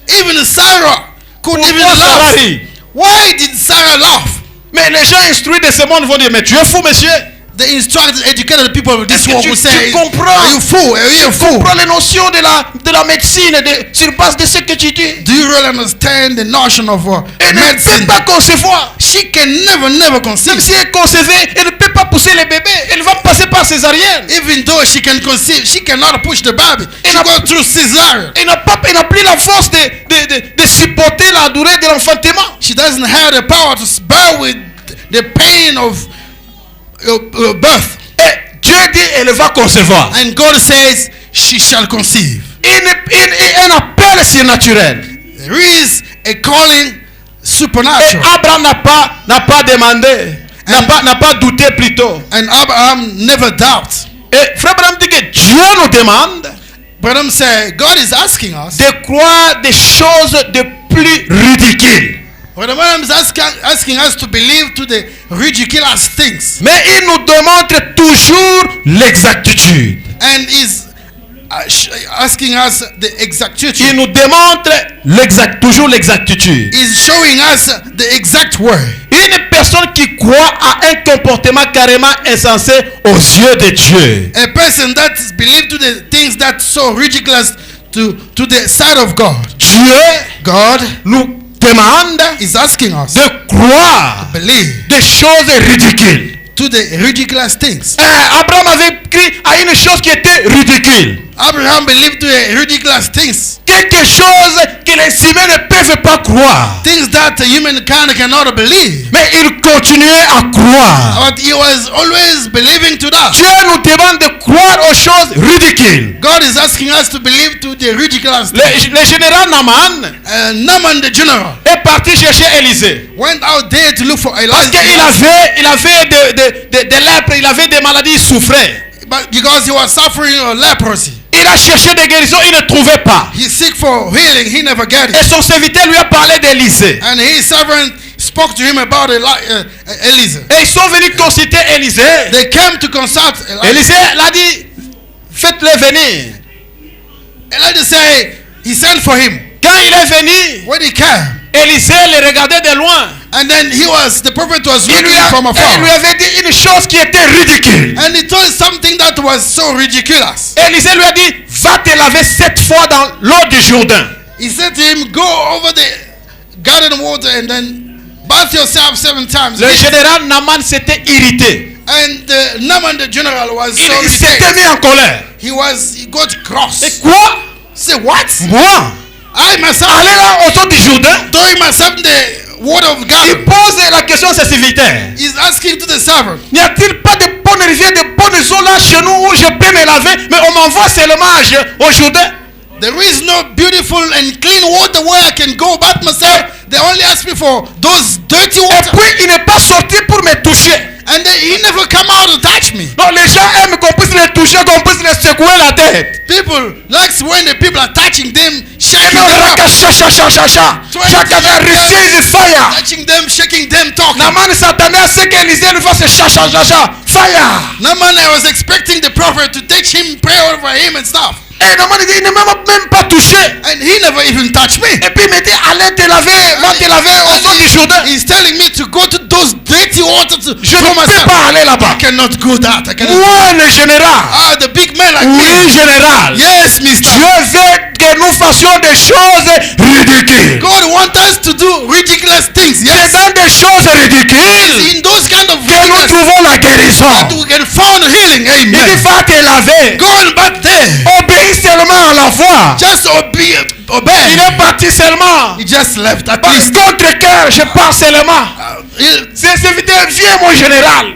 Even Sarah could even Pourquoi Sarah laugh. rit? Why did Sarah laugh? Mais les gens instruits de ce monde vont dire, mais tu es fou, monsieur. The instructed, educated people of this Est-ce que world tu will say, comprends? are you fool? Are you a Tu fool? comprends les notions de la médecine sur base de ce que tu dis? Do you really understand the notion of Elle ne peut medicine? pas concevoir. She can never conceive. Même si elle concevait, elle ne peut pas pousser les bébés. Elle va passer par césarienne. Even though she can conceive, she cannot push the baby. She n'a- goes through cesarean. Elle n'a plus la force de supporter la douleur de l'enfantement. She doesn't have the power to bear with the pain of birth. Et Dieu dit, elle va concevoir. And God says she shall conceive. Un appel surnaturel. There is a calling Et supernatural. Abraham n'a pas demandé, n'a pas douté plutôt. And Abraham never doubts. Et Frère Abraham dit que Dieu nous demande Brother say, God is asking us. de croire des choses de plus ridicules. Brother is asking us to believe to the ridiculous things. Mais il nous démontre toujours l'exactitude. And is asking us the Il exactitude. nous démontre toujours l'exactitude. Is showing us the exact word. Une personne qui croit à un comportement carrément insensé aux yeux de Dieu. A person that is believed to the things that's so ridiculous to the sight of God. God Nous demande is asking us de croire believe des choses ridicules. to the ridiculous things. Abraham avait cru à une chose qui était ridicule. Abraham believed to the ridiculous things. Quelque chose que les humains ne peuvent pas croire. Things that the humankind cannot believe. Mais il continuait à croire. But he was always believing to that. Dieu nous demande de croire aux choses ridicules. God is asking us to believe to the ridiculous things. Le général Naaman Naaman the general est parti chercher Élisée. went out there to look for Parce qu'il Elijah. avait des lèpres, il avait des maladies, il souffrait. But because he was suffering of leprosy. Il a cherché des guérisons, il ne trouvait pas. He seek for healing, he never got Et it. son serviteur lui a parlé d'Élisée. And his servant spoke to him about Elijah. Et ils sont venus consulter Élisée. They came to consult Elijah. Élisée l'a dit, faites-le venir. Elijah said he sent for him. Quand il est venu, When he came, Élisée le regardait de loin. and then the prophet was Il lui, looking from il lui afar. avait dit une chose qui était ridicule. And he told something that was so ridiculous. Élisée lui a dit, va te laver 7 fois dans l'eau du Jourdain. He said to him, go over the garden water and then bath yourself 7 times. Le général Naaman s'était irrité. And Naaman the general was so Il s'était irritated. mis en colère. He got cross. Et quoi? Say what? Moi, I myself aller là aux eaux du Jourdain, throwing myself in the water of il God. pose la question à ses serviteurs. He's asking to the servant, N'y a-t-il pas de bonnes rivières, de bonnes eaux là chez nous où je peux me laver, mais on m'envoie seulement au Jourdain? there is no beautiful and clean water where I can go bath myself. They only ask me for those dirty Et water. puis il n'est pas sorti pour me toucher. And then he never come out to touch me. Non, les gens aiment qu'on puisse les toucher, qu'on puisse les secouer la tête. People likes when the people are touching them, Et shaking non, them up. chacun receive fire. Touching them, shaking them, talking. Naaman s'attendait à ce qu'Élisée lui fasse fire. Naaman, I was expecting the prophet to touch him, pray over him and stuff. Et Naaman dit, il ne m'a même pas touché. And he never even touched me. Et puis il me dit, allez te laver, va te laver aux eaux du Jourdain. He's telling me to go to those dirty water to Je throw ne peux myself. pas aller là-bas. I cannot go that. I cannot. Moi, le général. The big man like Oui, me. général. Yes, mister. Dieu veut que nous fassions des choses ridicules. God wants us to do ridiculous things. C'est Yes. dans des choses ridicules In those kind of que nous ridiculous trouvons la guérison. that we can find healing. Il dit, Amen. va te laver. Go and back there. Obéis seulement à la voix. Just obey. Il Obey. est parti seulement. He just left. At Parce least. contre cœur, je pars seulement. C'est serviteur, viens mon général.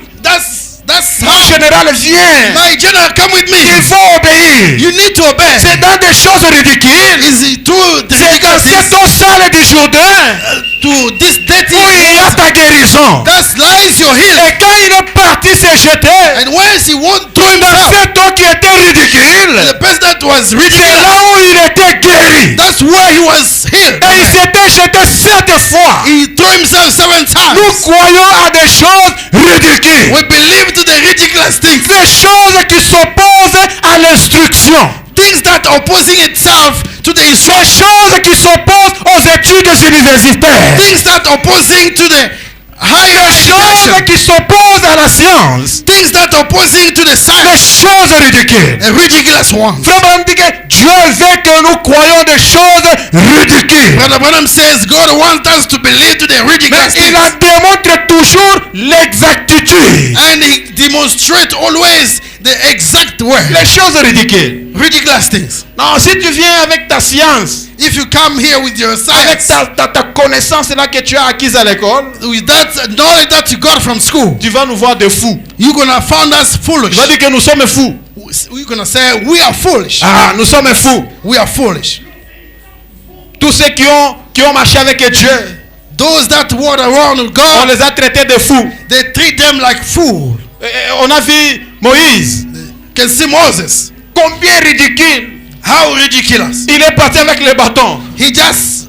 That's Mon how. général, viens. My general, come with Il me. faut obéir. You need to obey. C'est dans des choses ridicules. Is it to the C'est dans cette eau sale du Jourdain to this dirty? où il y a ta guérison. That lies your healing. Et quand il est parti se jeter And once he won't throw dans himself était ridicule, the person that was c'est ridiculous, là où il était guéri. that's where he was healed. Et il s'était jeté 7 fois. He threw himself 7 times. Nous croyons à des choses ridicules. We believe to the ridiculous things. Des choses qui s'opposent à l'instruction. Things that are opposing itself to the Des instruction. choses qui s'opposent aux études universitaires. Things that are opposing to the higher Des choses education. qui s'opposent à la science. Things that are opposing to the Des science. choses ridicules. A ridiculous one. Frère Branham dit que Dieu veut que nous croyons des choses ridicules. Brother Branham says God wants us to believe to the Mais ridiculous il things. en démontre toujours l'exactitude. And he demonstrates always the exact way. Les choses ridicules. Ridiculous things. Non, si tu viens avec ta science, If you come here with your avec science, ta connaissance là que tu as acquise à l'école, with that knowledge that you got from school, tu vas nous voir de fous. you're gonna find us foolish. Tu vas dire que nous sommes fous. We're gonna say we are foolish. Ah, nous sommes fous. We are foolish. Tous ceux qui ont marché avec Dieu, Those that walk around with on God, les a traités de fous. they treat them like fools. On a vu Moïse. Can see Moses. Combien ridicule. How ridiculous. Il est parti avec le bâton. He just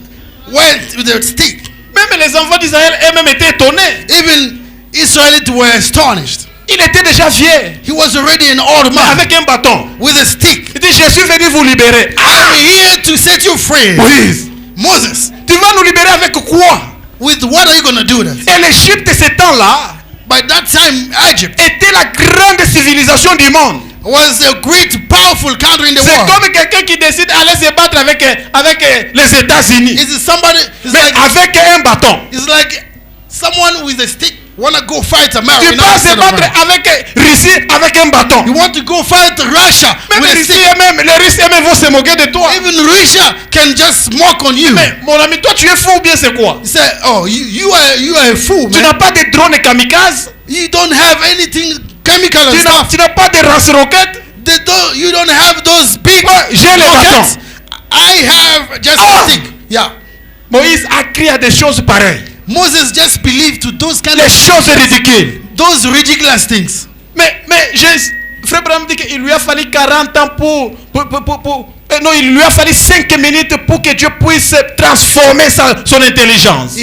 went with the stick. Même les enfants d'Israël eux-mêmes étaient étonnés. Even Israelites were astonished. Il était déjà vieux. He was already an old Mais man avec un bâton. with a stick. Il dit, je suis venu vous libérer. I'm here to set you free. Moïse, Moses, tu vas nous libérer avec quoi? with what are you going to do that? Et l'Égypte, ce temps-là, By that time, Egypt était la grande civilisation du monde. was a great, powerful country in the C'est world. comme quelqu'un qui décide d'aller se battre avec les États-Unis. Is it somebody? It's Mais like, avec un bâton. it's like someone with a stick wanna go fight America. Tu United peux se States of battre America. avec Russie avec un bâton. You want to go fight Russia Même with a les stick. Russes eux-mêmes vont se moquer de toi. Even Russia can just mock on you. Mais mon ami, toi tu es fou ou bien c'est quoi? He said, "Oh, you are a fool, Tu man. n'as pas de drone kamikaze? You don't have anything chemical and stuff. Tu n'as pas de lance-roquettes? You don't have those big Ouais, j'ai les rockets. bâtons. I have just Ah! a stick." Yeah. Moïse a crié à des choses pareilles. Moses just believed to those kind Les of choses ridicules. those ridiculous things. Mais Frère Branham dit qu'il lui a fallu 40 ans non, il lui a fallu 5 minutes pour que Dieu puisse transformer son intelligence.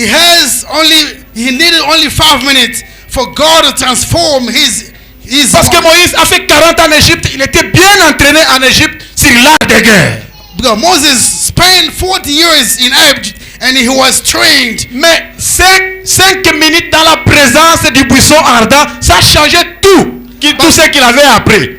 He needed only 5 minutes for God to transform his Parce que Moïse a fait 40 ans en Égypte, il était bien entraîné en Égypte sur l'art de guerre. Because Moses spent 40 years in Egypt and he was trained. Mais 5 minutes dans la présence du buisson ardent, ça changeait tout ce qu'il avait appris.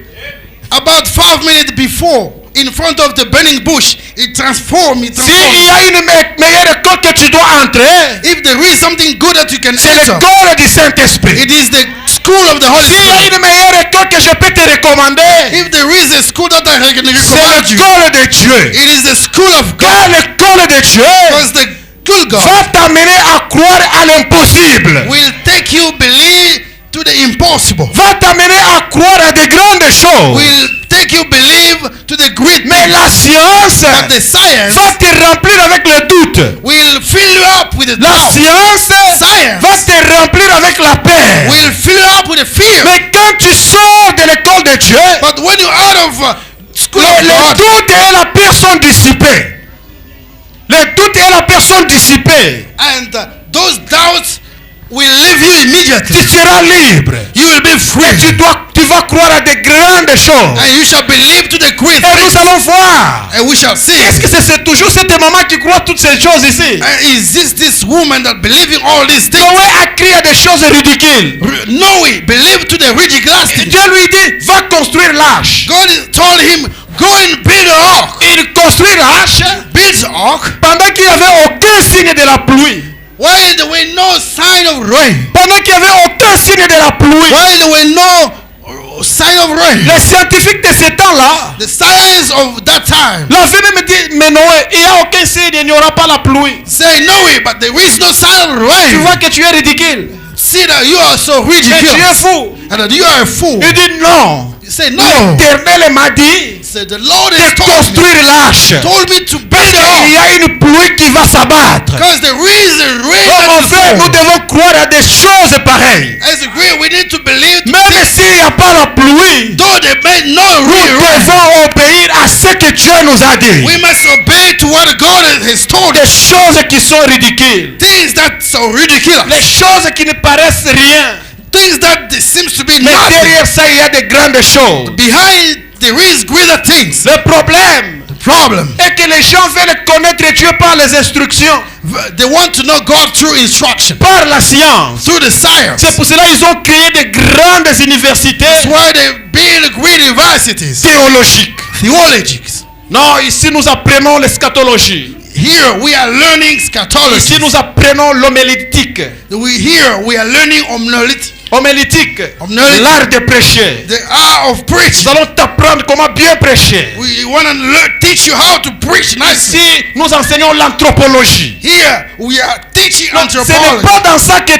About 5 minutes before, in front of the burning bush, it transformed. S'il y a une meilleure école que tu dois entrer, If there is something good that you can c'est enter, l'école du Saint-Esprit. it is the school of the Holy S'il y a Spirit. une meilleure école que je peux te recommander, If there is a school that I can c'est recommend you, l'école de Dieu. it is the school of Car God. l'école de Dieu Because the good God va t'amener à croire à l'impossible. will take you believe to the impossible. Va t'amener à croire à de grandes choses. Will take you believe to the great Mais things. la science But the science va te remplir avec le doute. will fill you up with the La doubt. science Science va te remplir avec la peur. will fill you up with the fear. Mais quand tu sors de l'école de Dieu, But when you're out of school of le God, doute est la personne dissipée. Le doute est la personne dissipée. and those doubts will leave you immediately. Tu seras libre. You will be free. Et tu vas croire à de grandes choses. And you shall believe to the great Et nous things. allons voir. And we shall see. Est-ce que c'est toujours cette maman qui croit toutes ces choses ici? And is this woman that believing all these things? Noé a crié à des choses ridicules. Noe believed to the ridiculous things. Dieu lui dit, va construire l'arche. God told him, go and build an ark. Il construit l'arche Build the ark pendant qu'il n'y avait aucun signe de la pluie. while there were no sign of rain. Pendant qu'il n'y avait aucun signe de la pluie. While there were no sign of rain. Les scientifiques de ce temps-là The science of that time l'avaient même dit, mais Noé, il n'y a aucun signe, il n'y aura pas la pluie. say, Noe, but there is no sign of Tu rain. vois que tu es ridicule. See that you are so Mais tu es ridiculous. fou. And that you are a fool. Il dit non. You say, no. L'Éternel m'a dit Say, the Lord de has construire l'arche. told me to build Parce qu'il y a une pluie qui va s'abattre. Because there is a rain Oh mon that frère, will nous fall. devons croire à des choses pareilles. As a grain, we need to believe. Même s'il n'y a pas la pluie, Though they may not nous real rain, devons obéir à ce que Dieu nous a dit. we must obey to what God has told Des us. choses qui sont ridicules. Things that are ridiculous. Les choses qui ne paraissent rien. Things that seems to be Mais nothing. derrière ça, il y a de grandes choses. Behind there is greater things. Le problème The problem. est que les gens veulent connaître Dieu par les instructions, They want to know God through instruction, par la science. through the science. C'est pour cela qu'ils ont créé de grandes universités That's why they build great universities, théologiques. theologies. Non, ici nous apprenons l'eschatologie. Here we are learning Ici scatology. nous apprenons l'homélétique. Here we are learning homiletic, Homélétique, Homélétique. l'art de prêcher. the art of Nous preaching. allons t'apprendre comment bien prêcher. We want to teach you how to preach nicely. Ici, nous enseignons l'anthropologie. Here we are teaching Donc, ce n'est anthropology. pas dans ça que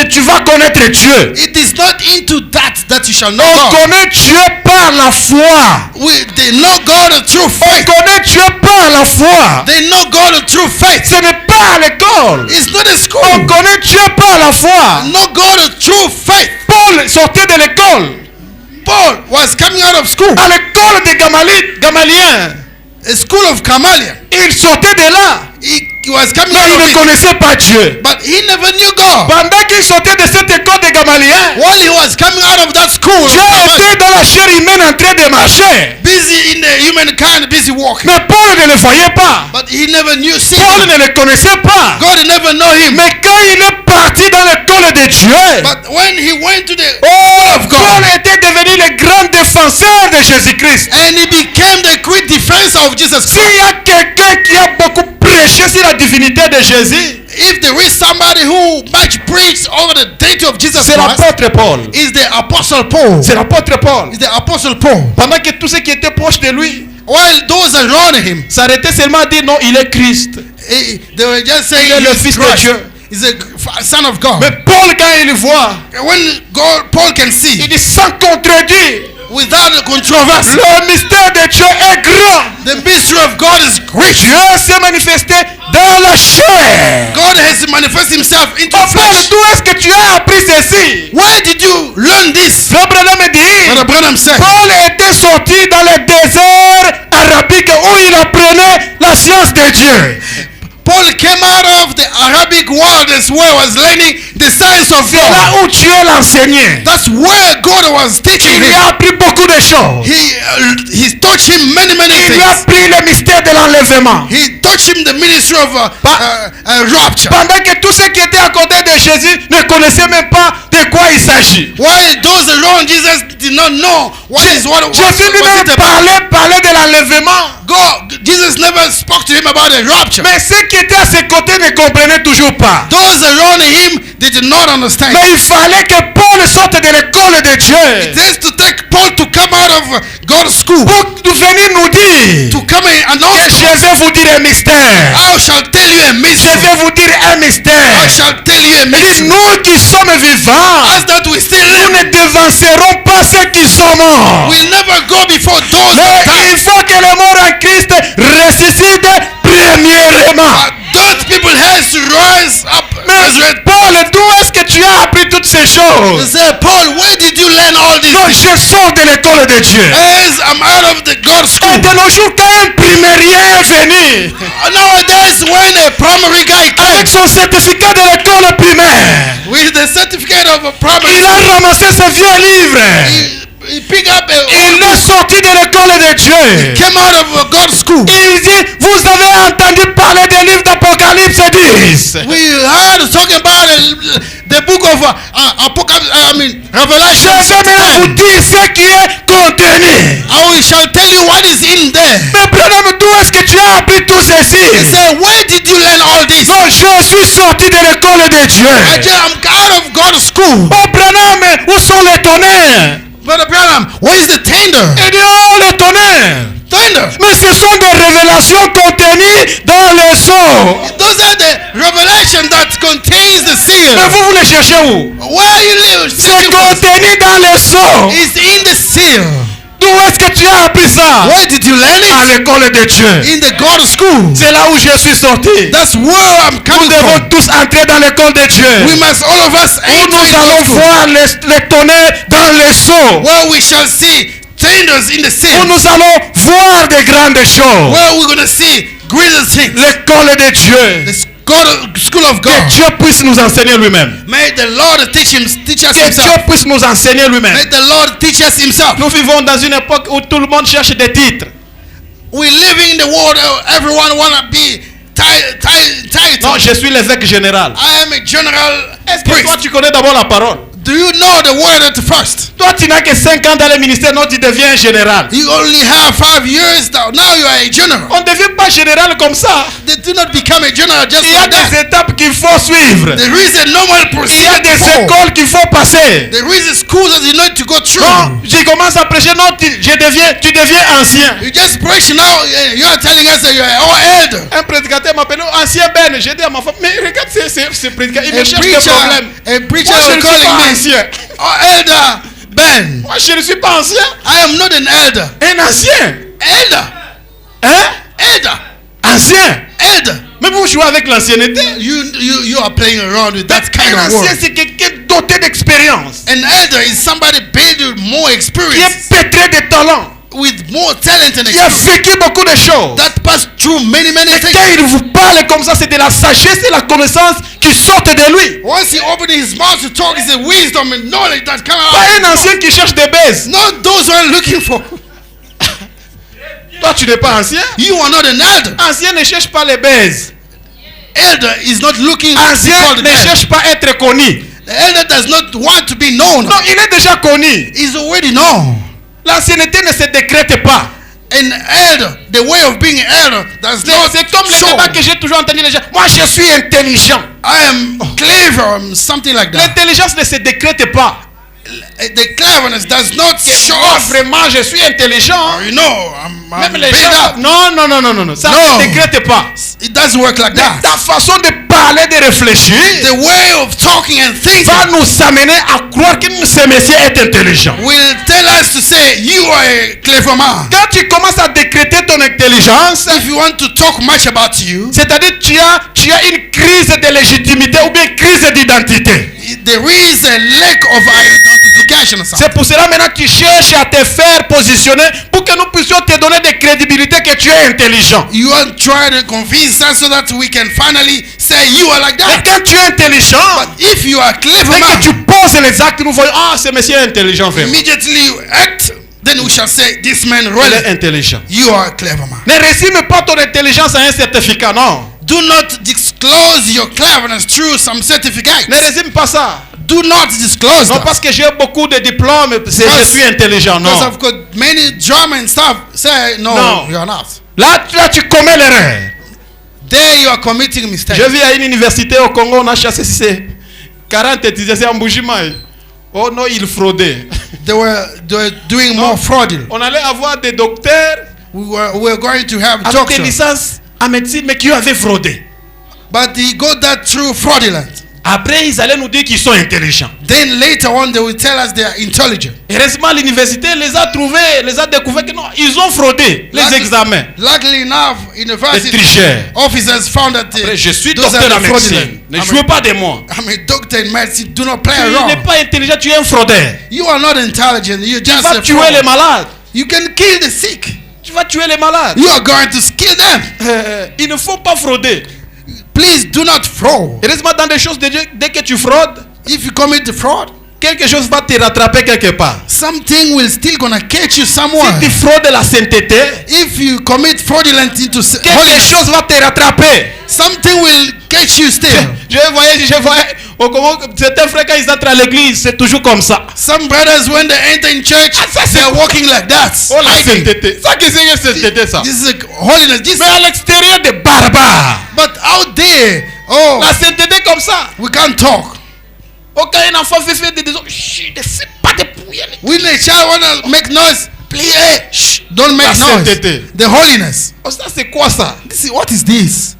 tu vas connaître Dieu. It is not into that you shall know On God. connaît Dieu par la foi. They know God through On faith. connaît Dieu par la foi. They know God through faith. Ce n'est pas à l'école. It's not a On school. connaît Dieu par la foi. Know God through faith. Paul sortait de l'école. Paul was coming out of school, À l'école de Gamalien. a school of Gamaliel. Il sortait de là. He was coming Mais out il of ne it, connaissait pas Dieu. but he never knew God. Pendant qu'il sortait de cette école de Gamalien, While he was coming out of that school, of Dieu Gamaliel, était dans la chair humaine en train de marcher. busy in the humankind, busy walking, Mais Paul ne le voyait pas. but he never knew sin. Paul ne le connaissait pas. God never know him. Mais quand il est parti dans l'école de Dieu, But when he went to the oh, of God, Paul était devenu le grand défenseur de Jésus-Christ. and he became the great defense of Jesus S'il Christ. y a quelqu'un qui a beaucoup prêché sur la divinité de Jésus, If there is somebody who much preached over the deity of Jesus c'est Christ, l'apôtre Paul. is the apostle Paul. C'est l'apôtre Paul. Is the apostle Paul. Pendant que tous ceux qui étaient proches de lui While those around him, s'arrêtaient seulement à dire non, il est Christ. they were just saying Il est le he's fils de Christ. Dieu. He's a son of God. Mais Paul, quand il voit, When Paul can il see dit sans contredit, without a controversy, le mystère de Dieu est grand. the mystery of God is great. Dieu s'est manifesté dans la chair. God has manifested himself into Oh Paul, flesh. d'où est-ce que tu as appris ceci? Where did you learn this? Frère Branham dit, Brother Branham said, Paul était sorti dans le désert arabique où il apprenait la science de Dieu. Paul came out of the Arabic wilderness where he was learning the science of C'est là God. où Dieu l'enseignait. That's where God was teaching Il lui him. a appris beaucoup de choses. He taught him many Il lui a things. appris le mystère de l'enlèvement. He taught him the ministry of rapture. Pendant que tous ceux qui étaient à côté de Jésus ne connaissaient même pas de quoi il s'agit. While those around Jesus did not know what Jésus it lui-même about. parlait de l'enlèvement. Jesus never spoke to him about the rapture. Mais ceux qui étaient à ses côtés ne comprenaient toujours pas. Those around him, they did not understand. Mais il fallait que Paul sorte de l'école de Dieu Just to take Paul to come out of God's school, pour venir nous dire to come and que announce, je vais vous dire un mystère. I shall tell you a Je mystery. vais vous dire un mystère. I shall tell you a Il dit, mystery. nous qui sommes vivants, As that we still nous live, ne devancerons pas ceux qui sont morts. we'll never go before those Mais that die. il faut que les morts en Christ ressuscitent premièrement. Those people has to rise up. Mais Resurrect. Paul, d'où est-ce que tu as appris toutes ces You choses? say, Paul, where did you learn all this? Donc je sors de l'école de Dieu. As I'm out of the God's school. Et de nos jours, quand un primérien est venu Nowadays, when a primary guy avec comes son certificat de l'école primaire, with the certificate of a primary, il a ramassé ses vieux livres. he pick up Il est sorti de l'école de Dieu. came out of God's school. Il dit, vous avez entendu parler des livres d'Apocalypse 10. We heard talking about the book of Apocalypse, Revelation. Je vais maintenant vous dire ce qui est contenu. I shall tell you what is in there. Mais Branham, d'où est-ce que tu as appris tout He ceci? said, where did you learn all this? Non, je suis sorti de l'école de Dieu. I'm out of God's school. Oh Branham, où sont les tonnerres? Brother Branham, where is the tender? Il dit, oh les tonnerres. Tender. Mais ce sont des révélations contenues dans les sceaux. Those are the revelation that contains the seal. Mais vous les cherchez où? Where you live, C'est contenu dans les sceaux. is in the seal. D'où est-ce que tu as appris ça? Where did you learn À it? l'école de Dieu. In the God school. C'est là où je suis sorti. That's where I'm Nous coming devons from. tous entrer dans l'école de Dieu. We must all of us Où enter nous in allons God school, voir les tonnerres dans les seaux. where we shall see thunders in the sea, Où nous allons voir des grandes choses. where we're going to see greater things. L'école de Dieu. The school of Que God. Dieu puisse nous enseigner lui-même. May the Lord teach us Que Dieu himself. puisse nous enseigner lui-même. May the Lord teach us himself. Nous vivons dans une époque où tout le monde cherche des titres. We live in the world everyone want to be titled. Non, je suis l'évêque général. I am a general Est-ce que toi priest. tu connais d'abord la parole? Do you know the word at first? Toi tu n'as que 5 ans dans le ministère, non tu deviens général. You only have 5 years now. Now you are a general. On ne devient pas général comme ça. They do not become a general just Il y a like des that. étapes qu'il faut suivre. There is a normal Il y a des procedure. écoles qu'il faut passer. There is a school that you need to go through. Non, je commence à prêcher, non, tu deviens ancien. You just preach now. You are telling us that you are all elder. Un prédicateur m'appelle ancien Ben. J'ai dit à ma femme, mais regarde ce prédicateur, il me cherche des problèmes. A preacher Moi je ne was suis calling pas me. ancien. Oh, elder Ben. Moi je ne suis pas ancien. I am not an elder. Un ancien. Elder. Hein? Elder. Ancien. Elder. Mais vous jouez avec l'ancienneté. You are playing around with that kind Un of ancien, word. c'est quelqu'un doté d'expérience. An elder is somebody built with more Qui experience, est pétré de talent. with more talent and Qui a experience. vécu beaucoup de choses. That passed through many Et things. quand il vous parle comme ça, c'est de la sagesse et la connaissance qui sortent de lui. Once he opened his mouth to talk, it's a wisdom and knowledge that come Pas out. un ancien qui cherche des baises. Not those who are looking for. Toi, tu n'es pas ancien. You are not an elder. Ancien ne cherche pas les baises. Elder is not looking to be Ancien called ne an elder. cherche pas à être connu. The elder does not want to be known. Non, il est déjà connu. He's already known. L'ancienneté ne se décrète pas. An elder, the way of being an elder, does not C'est comme le show. débat que j'ai toujours entendu les gens. Moi, je suis intelligent. I am clever, something like that. L'intelligence ne se décrète pas. The cleverness does not show Moi, off. vraiment, je suis intelligent. You know, I'm Même les big gens. up. Non. Ça No. ne se décrète pas. It doesn't work like that. Ta façon de parler, de réfléchir, The way of talking and thinking va nous amener à croire que ce monsieur est intelligent. will tell us to say you are a clever man. Quand tu commences à décréter ton intelligence, If you want to talk much about you, c'est-à-dire tu as une crise de légitimité ou bien une crise d'identité. there is a lack of identification or something. C'est pour cela maintenant tu cherches à te faire positionner pour que nous puissions te donner de crédibilité que tu es intelligent. You are trying to convince us so that we can finally say you are like Et that. quand tu es intelligent, But if you are a clever dès que man, tu poses les actes, nous voyons, ah, ce monsieur est intelligent vraiment. immediately you act, then we shall say this man Il est really, intelligent. you are a clever man. Ne résume pas ton intelligence à un certificat, non. Do not disclose your cleverness through some certificate. Ne résume pas ça. Do not disclose Non that. parce que j'ai beaucoup de diplômes, c'est je suis intelligent, Because non. I've got many German and stuff. Say no, No. you are not. Là, tu commets l'erreur. There you are committing mistakes. Je vis à une université au Congo, on a chassé 40 étudiants, c'est en Bujimaï. Oh non, ils fraudaient. They were doing more fraudulent. On allait avoir des docteurs We were going to have avec des doctors, licences en médecine, mais qui avaient fraudé. but he got that through fraudulent. Après, ils allaient nous dire qu'ils sont intelligents. Then later on, they will tell us they are intelligent. Heureusement, l'université les a trouvés, les a découverts que non, ils ont fraudé les examens. Luckily enough, Les university tricheurs. officers found that Après, je suis those docteur are en the médecine. fraudulent. Ne jouez pas de moi. I'm a doctor in medicine. Do not play Tu n'es around. pas intelligent, tu es un fraudeur. You are not intelligent. You're Tu just vas a tuer fraud. les malades. You can kill the sick. Tu vas tuer les malades. You are going to kill them. Il ne faut pas frauder. Please do not fraud. Heureusement, dans des choses de Dieu, dès que tu fraudes, If you commit the fraud, quelque chose va te rattraper quelque part. something will still gonna catch you somewhere. Si tu fraudes la sainteté, If you commit fraudulent into quelque holiness, chose va te rattraper. something will catch you still. Je voyais au Congo, certains frères quand ils entrent à l'église, c'est toujours comme ça. Some brothers, when they enter in church, ça, c'est they are walking like that. Oh la hiding. sainteté. Ça qu'est-ce que c'est sainteté ça? This is holiness. This, Mais à l'extérieur des barbares. but out there, oh, La sainteté comme ça. we can't talk. Quand un enfant fait des choses, chut, ne sais pas dépouiller. When the child wanna make noise, please, hey, shh, don't make La noise. sainteté. The holiness. Oh, ça c'est quoi ça? What is this?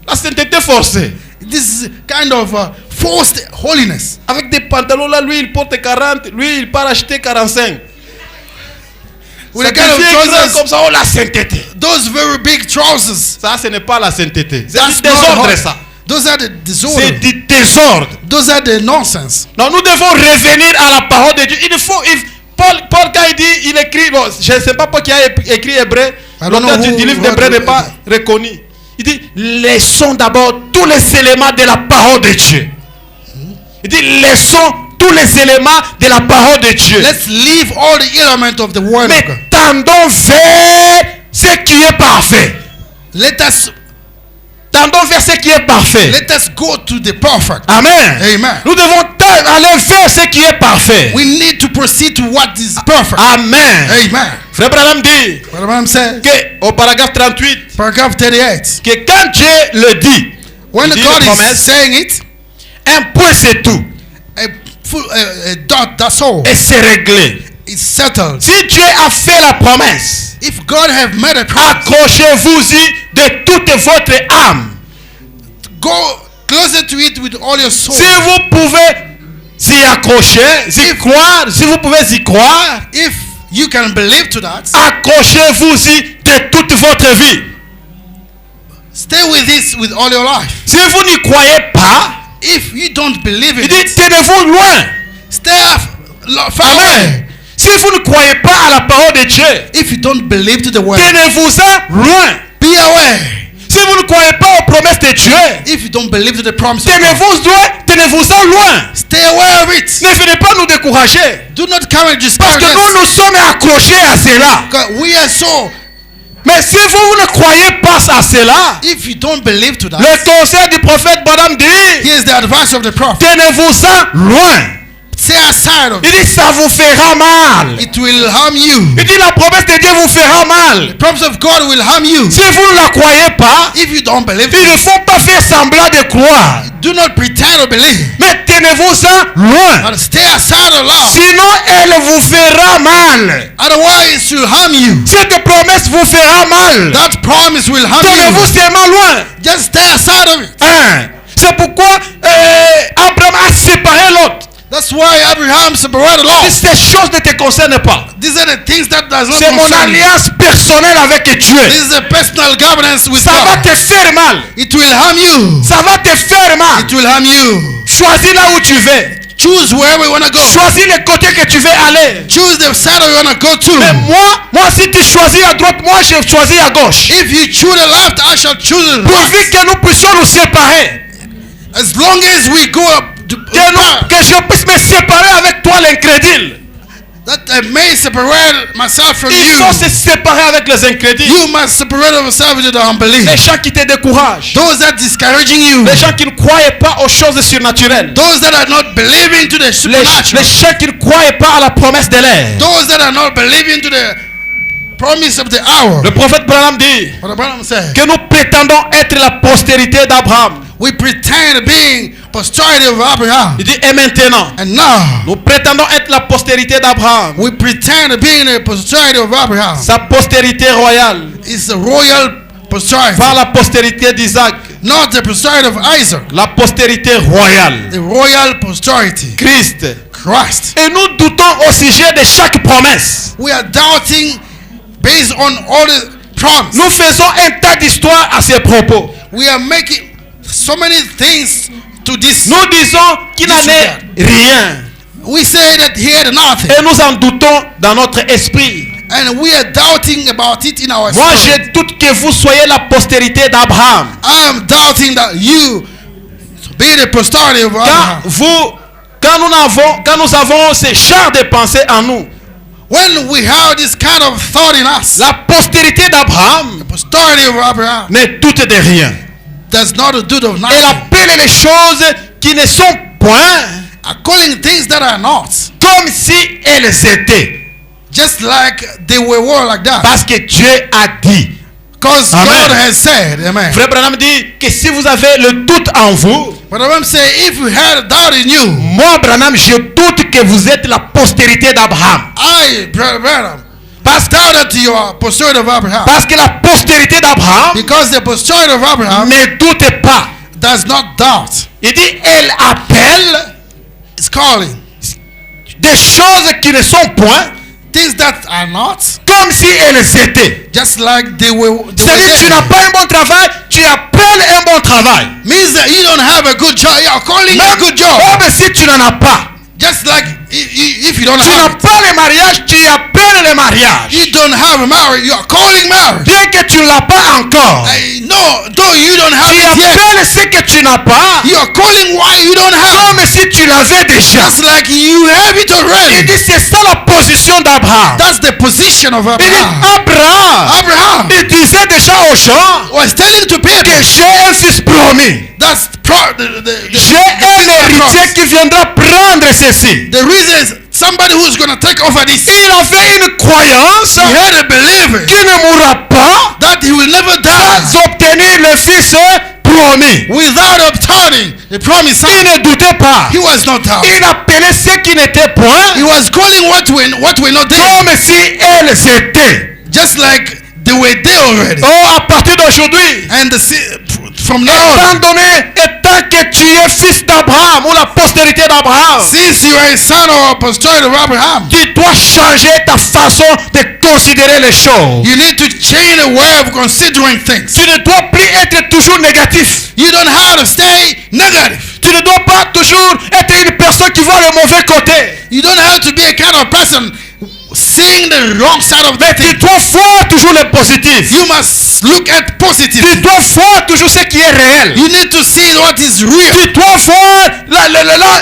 La sainteté forcée. This is kind of forced holiness. Avec des pantalons là, lui il porte 40, lui il part acheter 45. with C'est the kind of des vieux grands trousers, comme ça, oh la sainteté. those very big trousers. Ça, ce n'est pas la sainteté. C'est That's du not désordre, holy. ça. Those are the C'est disorder. du désordre. Those are the nonsense. Non, nous devons revenir à la parole de Dieu. Paul, quand il dit, il écrit, bon, je ne sais pas qui a écrit hébreu, l'auteur du livre d'hébreu n'est pas reconnu. Il dit, laissons d'abord tous les éléments de la parole de Dieu. Il dit, laissons tous les éléments de la parole de Dieu. Let's leave all the elements of the word of Mais God. tendons vers ce qui est parfait. Tendons vers ce qui est parfait. Let us go to the perfect. Amen. Amen. Nous devons aller vers ce qui est parfait. We need to proceed to what is perfect. Amen. Amen. Frère Branham dit What Abraham said, que, au paragraphe 38, paragraph 38. que quand Dieu le dit, When il dit God une is promesse, saying it, un point c'est tout. a dot, that's all. Et c'est réglé. It's settled. Si Dieu a fait la promesse, If God have made a promise, accrochez-vous-y de toute votre âme. go closer to it with all your soul. Si vous pouvez s'y accrocher, y croire, si vous pouvez y croire, If you can believe to that, accrochez-vous-y de toute votre vie. stay with this with all your life. Si vous n'y croyez pas, If you don't believe il in dit it, tenez-vous loin. stay far away. Amen. Si vous ne croyez pas à la parole de Dieu, If you don't believe to the word, tenez-vous-en loin. be away. Si vous ne croyez pas aux promesses de Dieu, If you don't believe to the promise of God, tenez-vous-en loin. stay away of it. Ne venez pas nous décourager. Do not come and Parce discourage que us. nous sommes accrochés à cela. Because we are so. Mais si vous ne croyez pas à cela, If you don't believe to that, le conseil du prophète Branham dit, here's the advice of the prophet. tenez-vous-en loin. Stay aside of Il it. dit, ça vous fera mal. It will harm you. Il dit, la promesse de Dieu vous fera mal. The promise of God will harm you. Si vous ne la croyez pas, If you don't believe il ne it, faut pas faire semblant de croire. do not pretend to believe. Mais tenez-vous-en loin. But stay aside of love. Sinon, elle vous fera mal. Otherwise, it will harm you. Cette promesse vous fera mal. That promise will harm Tenez-vous you. seulement loin. Just stay aside of it. Hein. C'est pourquoi Abraham a séparé l'autre. That's why Abraham separated law. Ces choses ne te concernent pas. These are the things that does not C'est mon concern you. alliance personnelle avec Dieu. This is a personal governance with Ça va God. te faire mal. It will harm you. Ça va te faire mal. It will harm you. Choisis là où tu veux. Choose wherever you want to go. Choisis le côté que tu veux aller. Choose the side you want to go Mais to. moi si tu choisis à droite, moi je choisis à gauche. If you choose the left, I shall choose the right. Pourvu que nous puissions nous séparer. As long as we go up to Que je puisse me séparer avec toi l'incrédule. that I may separate myself from Il faut se you. séparer avec les incrédules. You must separate yourself with the unbelief. Les gens qui te découragent. Those that discouraging you. Les gens qui ne croient pas aux choses surnaturelles. Those that are not believing to the Les supernatural. gens qui ne croient pas à la promesse de l'air. Those that are not believing to the promise of the hour. Le prophète Branham dit What Abraham said. que nous prétendons être la postérité d'Abraham. We pretend being posterity of Abraham. Il dit et maintenant, And now, nous prétendons être la postérité d'Abraham. we pretend being the posterity of Abraham. Sa postérité royale. It's the royal posterity. Pas la postérité d'Isaac. Not the posterity of Isaac. La postérité royale. The royal posterity. Christ. Christ. Et nous doutons au sujet de chaque promesse. We are doubting based on all the promise. Nous faisons un tas d'histoires à ces propos. We are making so many things to this. Nous disons qu'il n'en est rien. We say that he had nothing. Et nous en doutons dans notre esprit. And we are doubting about it in our Moi, spirit. je doute que vous soyez la postérité d'Abraham. I am doubting that you be the posterity of Abraham. Quand nous avons ce genre de pensée en nous, When we have this kind of thought in us, la postérité d'Abraham the posterity of Abraham ne doute de rien. does not do of Elle nothing. appelle les choses qui ne sont point Calling things that are not, comme si elles étaient. just like they were like that. Parce que Dieu a dit. Because Amen. God has said, amen. Frère Branham dit que si vous avez le doute en vous, But Abraham say, if you had a doubt in you, moi Branham, je doute que vous êtes la postérité d'Abraham. Branham, doubt that you are posterity of Abraham. Parce que la postérité d'Abraham Because the posterity of Abraham ne doute pas. does not doubt. Il dit, elle appelle It's calling des choses qui ne sont point things that are not, comme si elles étaient. just like they were. C'est-à-dire, tu n'as pas un bon travail, tu appelles un bon travail. Means that you don't have a good job. You are calling a good job. Même si tu n'en as pas. Just like if you don't Tu n'as have it. pas le mariage, tu appelles le mariage. You don't have a marriage. You are calling marriage. Bien que tu ne l'as pas encore. No, though you don't have Tu it yet. appelles ce que tu n'as pas. You are calling why you don't have. Comme si tu l'avais déjà. Just like you have it Il already. dit, c'est ça la position d'Abraham. That's the position of Il dit, Abraham. Abraham, il disait déjà aux gens Was telling to que people j'ai un fils promis. that's J'ai un héritier qui viendra prendre ceci. the reason is somebody who's going to take over this. Il avait une croyance He had a belief qu'il ne mourra pas that he will never die sans obtenir le fils promis. without obtaining the promise. Il ne doutait pas. He was not out. Il appelait ceux qui n'étaient point He was calling what were not there, comme si elles étaient. just like they were there already. Oh, à partir d'aujourd'hui, And from now on, étant que tu es fils d'Abraham ou la postérité d'Abraham, since you are a son or a posterity of Abraham, tu dois changer ta façon de considérer les choses. you need to change the way of considering things. Tu ne dois plus être toujours négatif. You don't have to stay negative. Tu ne dois pas toujours être une personne qui voit le mauvais côté. You don't have to be a kind of person seeing the wrong side of the Tu thing. dois voir toujours le positif. You must look at positive. Tu dois voir toujours ce qui est réel. You need to see what is real. Tu dois voir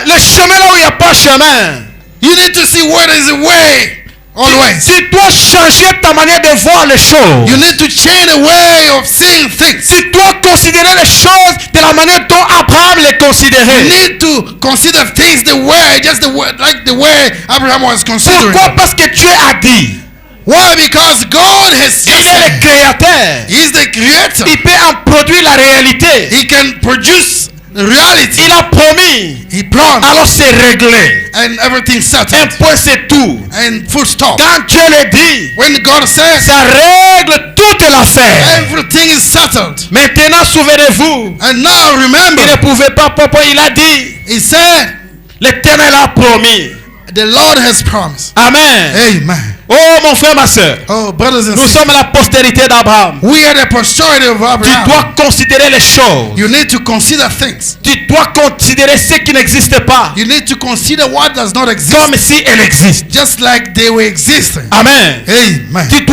le chemin là où il n'y a pas chemin. You need to see what is the way. Always. Tu dois changer ta manière de voir les choses. You need to change the way of seeing things. Tu dois considérer les choses de la manière dont Abraham les You considérait. need to consider things the way, just the way, like the way Abraham was considering. Pourquoi? Parce que Dieu a dit. Why? Because God has Il est le said. créateur. He is the creator. Il peut en produire la réalité. He can produce reality. Il a promis. He promised. Alors c'est réglé. And everything Un settled. point c'est tout. And full stop. Quand Dieu le dit, When God says ça règle toute l'affaire. everything is settled. Maintenant, souvenez-vous, And now il ne remember, pouvait pas, papa, il a dit, he said, l'Éternel a promis. the Lord has promised. Amen. Amen. Oh, mon frère, ma soeur, Oh, brothers and nous sisters, sommes la postérité d'Abraham. we are the posterity of Tu Abraham. dois considérer les choses. You need to consider things. Tu dois considérer ce qui n'existe pas You need to consider what does not exist, comme si elle existe. just like they were existing. Amen. Amen. Tu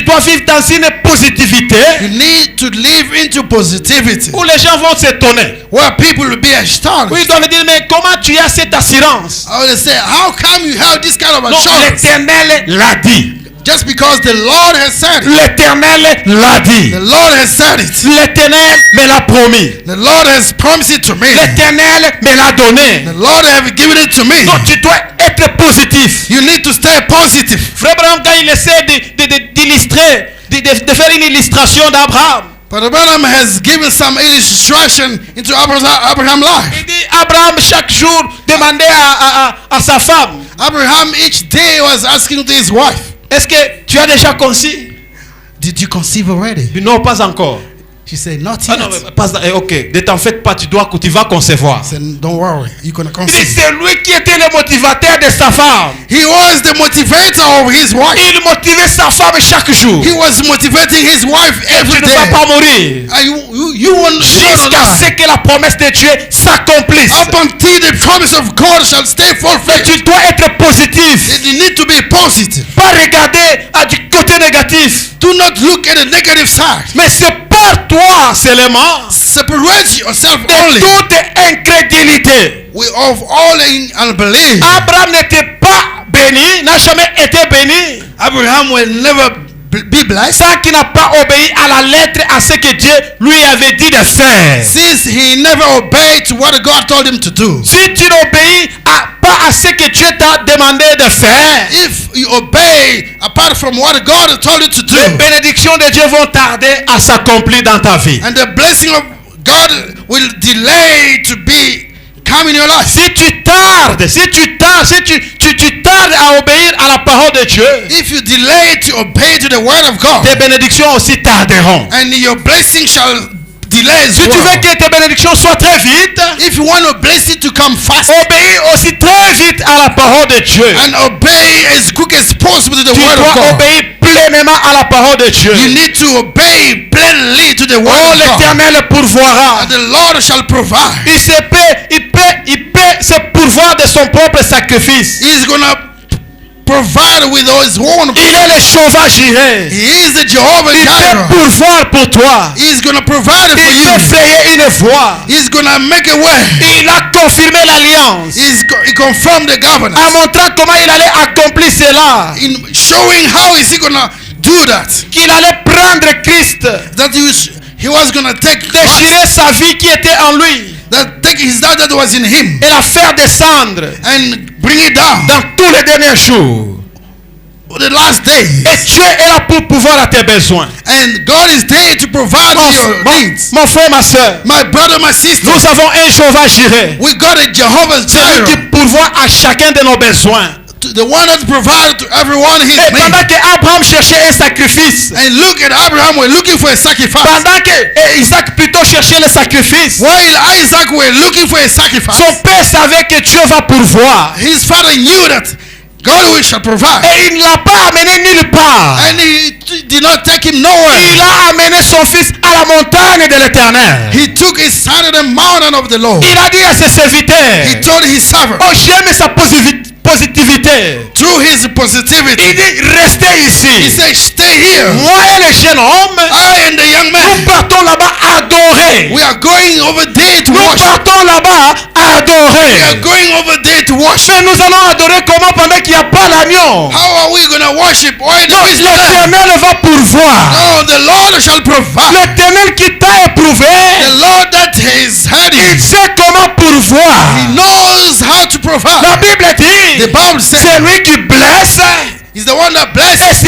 dois vivre dans une positivité You need to live into positivity, où les gens vont s'étonner. where people will be astonished. Où ils doivent dire, mais comment tu as cette assurance? I will say, how come you have this kind of Non, assurance? l'Éternel l'a dit. Just because the Lord has said it. L'Éternel l'a dit. The Lord has said it. L'Éternel me l'a promis. The Lord has promised it to me. L'Éternel me l'a donné. The Lord has given it to me. Donc tu dois être positif. You need to stay positive. Frère Branham, quand il essaie d'illustrer, de faire une illustration d'Abraham, But Abraham has given some illustration into Abraham's life. il dit Abraham chaque jour demandait à sa femme, Abraham each day was asking to his wife, est-ce que tu as déjà conçu? did you conceive already? Il dit, non, pas encore. She said, not Ah yet. non, ok, ne t'en fais pas, tu vas concevoir. I said, don't worry, you're going to Il dit, conceive. c'est lui qui était le motivateur de sa femme. He was the motivator of his wife. Il motivait sa femme chaque jour. He was motivating his wife Tu every ne vas day. pas mourir. You won't Jusqu'à ce que la promesse de Dieu s'accomplisse. Up until the promise of God shall stay Mais fulfilled. tu dois être positif. You need to be positive. Pas regarder du côté négatif. Do not look at the negative side. Mais sépare-toi seulement Separate yourself de only toute incrédulité. of all unbelief. Abraham n'était pas béni, n'a jamais été béni, Abraham will never be blessed sans qu'il n'a pas obéi à la lettre à ce que Dieu lui avait dit de faire. since he never obeyed to what God told him to do. Si tu n'obéis pas à ce que Dieu t'a demandé de faire, If you obey apart from what God told you to do, les bénédictions de Dieu vont tarder à s'accomplir dans ta vie. and the blessing of God will delay to be come in your life. Si tu tardes à obéir à la parole de Dieu, If you delay to obey to the word of God, tes bénédictions aussi tarderont. and your blessing shall delay as Si tu veux well. que tes bénédictions soient très vite, If you want your blessing to come fast obéis aussi très vite à la parole de Dieu. and obey as quick as possible to the Tu word of dois God, obéir pleinement à la parole de Dieu. you need to obey plainly to the word Oh, of God. l'Éternel pourvoira. And the Lord shall provide. Il peut se pourvoir de son propre sacrifice. He's gonna provide with his own. Il est le Jehovah Jireh. He is the Jehovah Il peut Jireh. pourvoir pour toi. He's gonna provide for Il peut you. frayer une voie. He's gonna make a way. Il a confirmé l'alliance He confirmed the en governance montrant comment il allait accomplir cela. in showing how is he gonna do that. Qu'il allait prendre Christ, That he was gonna take Christ, déchirer sa vie qui était en lui that take his dad that was in him et la faire descendre and bring it down. dans tous les derniers jours. The last days. Et Dieu est là pour pouvoir à tes besoins. And God is there to provide your needs. Mon frère, ma soeur, My brother, my sister, nous avons un Jehovah Jireh. we got a Jehovah C'est lui qui Jireh, pourvoit à chacun de nos besoins. the one that provides to everyone his Et pendant needs. que Abraham cherchait un sacrifice, And look at Abraham, we're looking for a sacrifice. pendant que Isaac plutôt cherchait le sacrifice, While Isaac were looking for a sacrifice, son père savait que Dieu va pourvoir. his father knew that God shall provide. Et il ne l'a pas amené nulle part. And he did not take him nowhere. Il a amené son fils à la montagne de l'Éternel. He took his son to the mountain of the Lord. Il a dit à ses serviteurs, He told his servant, oh, j'aime sa positivité. through his Il positivity, dit, restez he ici. said, stay here. Moi et le jeune homme, I and the young nous man, partons là-bas adorer. we are going over there to Nous worship. partons là-bas We are adorer. going over there to worship. Mais nous allons adorer comment pendant qu'il n'y a pas l'agneau? How are we going to worship? Why Non, there is no lamb? l'Éternel va pourvoir. No, the Lord shall provide. L'Éternel qui t'a éprouvé, The Lord that has had il you, sait comment pourvoir. he knows how to La provide. Bible dit, The Bible says c'est lui qui blesse he's the one that et blesses.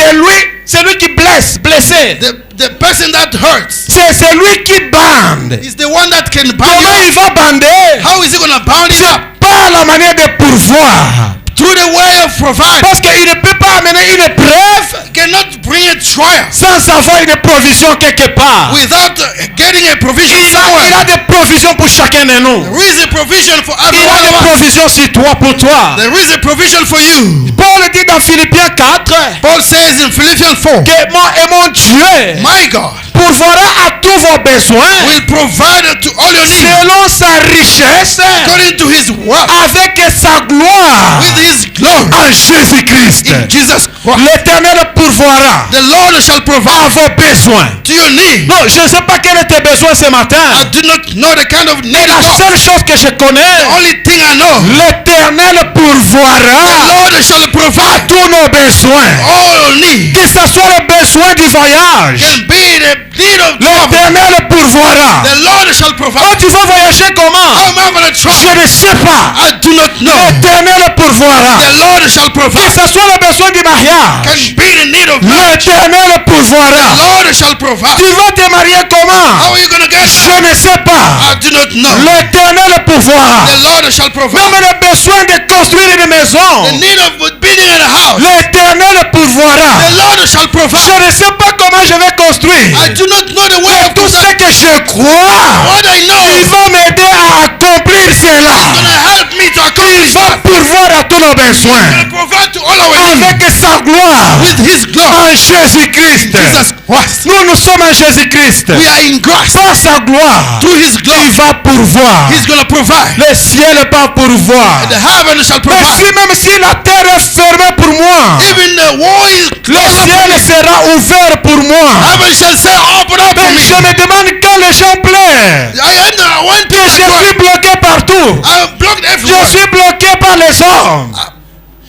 c'est lui qui blesse, blessé. The person that hurts C'est lui qui bande. is the one that can bind Comment you il va bander? up. How is he going to bound it up? Par la manière de pourvoir. Through the way of providing. Parce qu'il ne peut pas amener une épreuve Cannot bring a trial sans avoir une provision quelque part. without getting a provision Il somewhere. a des provisions pour chacun de nous. There is a provision for every Il one a des of us. provisions sur toi, pour toi. There is a provision for you. Paul dit dans Philippiens 4 Paul says in Philippians 4, que mon Dieu my God pourvoira à tous vos besoins will provide to all your needs selon sa richesse according to his wealth avec sa gloire with his glory en Jésus-Christ. in Jesus Christ. L'Éternel pourvoira The Lord shall à provide vos besoins. to your need. Non, je ne sais pas quel est tes besoins ce matin. I do not know the kind of need Mais la you are. seule chose que je connais, The only thing I know, l'Éternel pourvoira the Lord shall à provide tous nos besoins. all your needs. Que ce soit le besoin du voyage, Can be the need of travel. l'Éternel pourvoira. The Lord shall Oh, provide. tu vas voyager comment? How am I going to Je travel? ne sais pas. I do not know. L'Éternel pourvoira. The Lord shall Que provide. ce soit le besoin du mariage, Can be the need of marriage. l'Éternel The pourvoira. Lord shall provide. Tu vas te marier comment? How are you going to get Je that? ne sais pas. I do not know. L'Éternel pourvoira. The Lord shall provide. Même le besoin de construire une The maison, need of building a house. l'Éternel pourvoira. The Lord shall Je provide. ne sais pas comment je vais construire. I do not know the way of Tout ce que je crois, what I know il is va m'aider à accomplir cela. going to help me to Il accomplish va that. pourvoir à tous nos besoins Going to provide to all our needs avec sa gloire with His glory. en Jésus-Christ. Jesus Christ. Nous sommes en Jésus-Christ. We are in Christ. Par sa gloire, Through His il glory, va pourvoir. He's going to provide. Le ciel va pourvoir. The heaven shall Mais provide. même si la terre est fermée pour moi, Even the wall is le closed up ciel for me. sera ouvert pour moi. Heaven shall say, open up for Mais me. je me demande quand les gens pleurent I went to que je suis the bloqué partout. I'm blocked Je everywhere. suis bloqué par les hommes.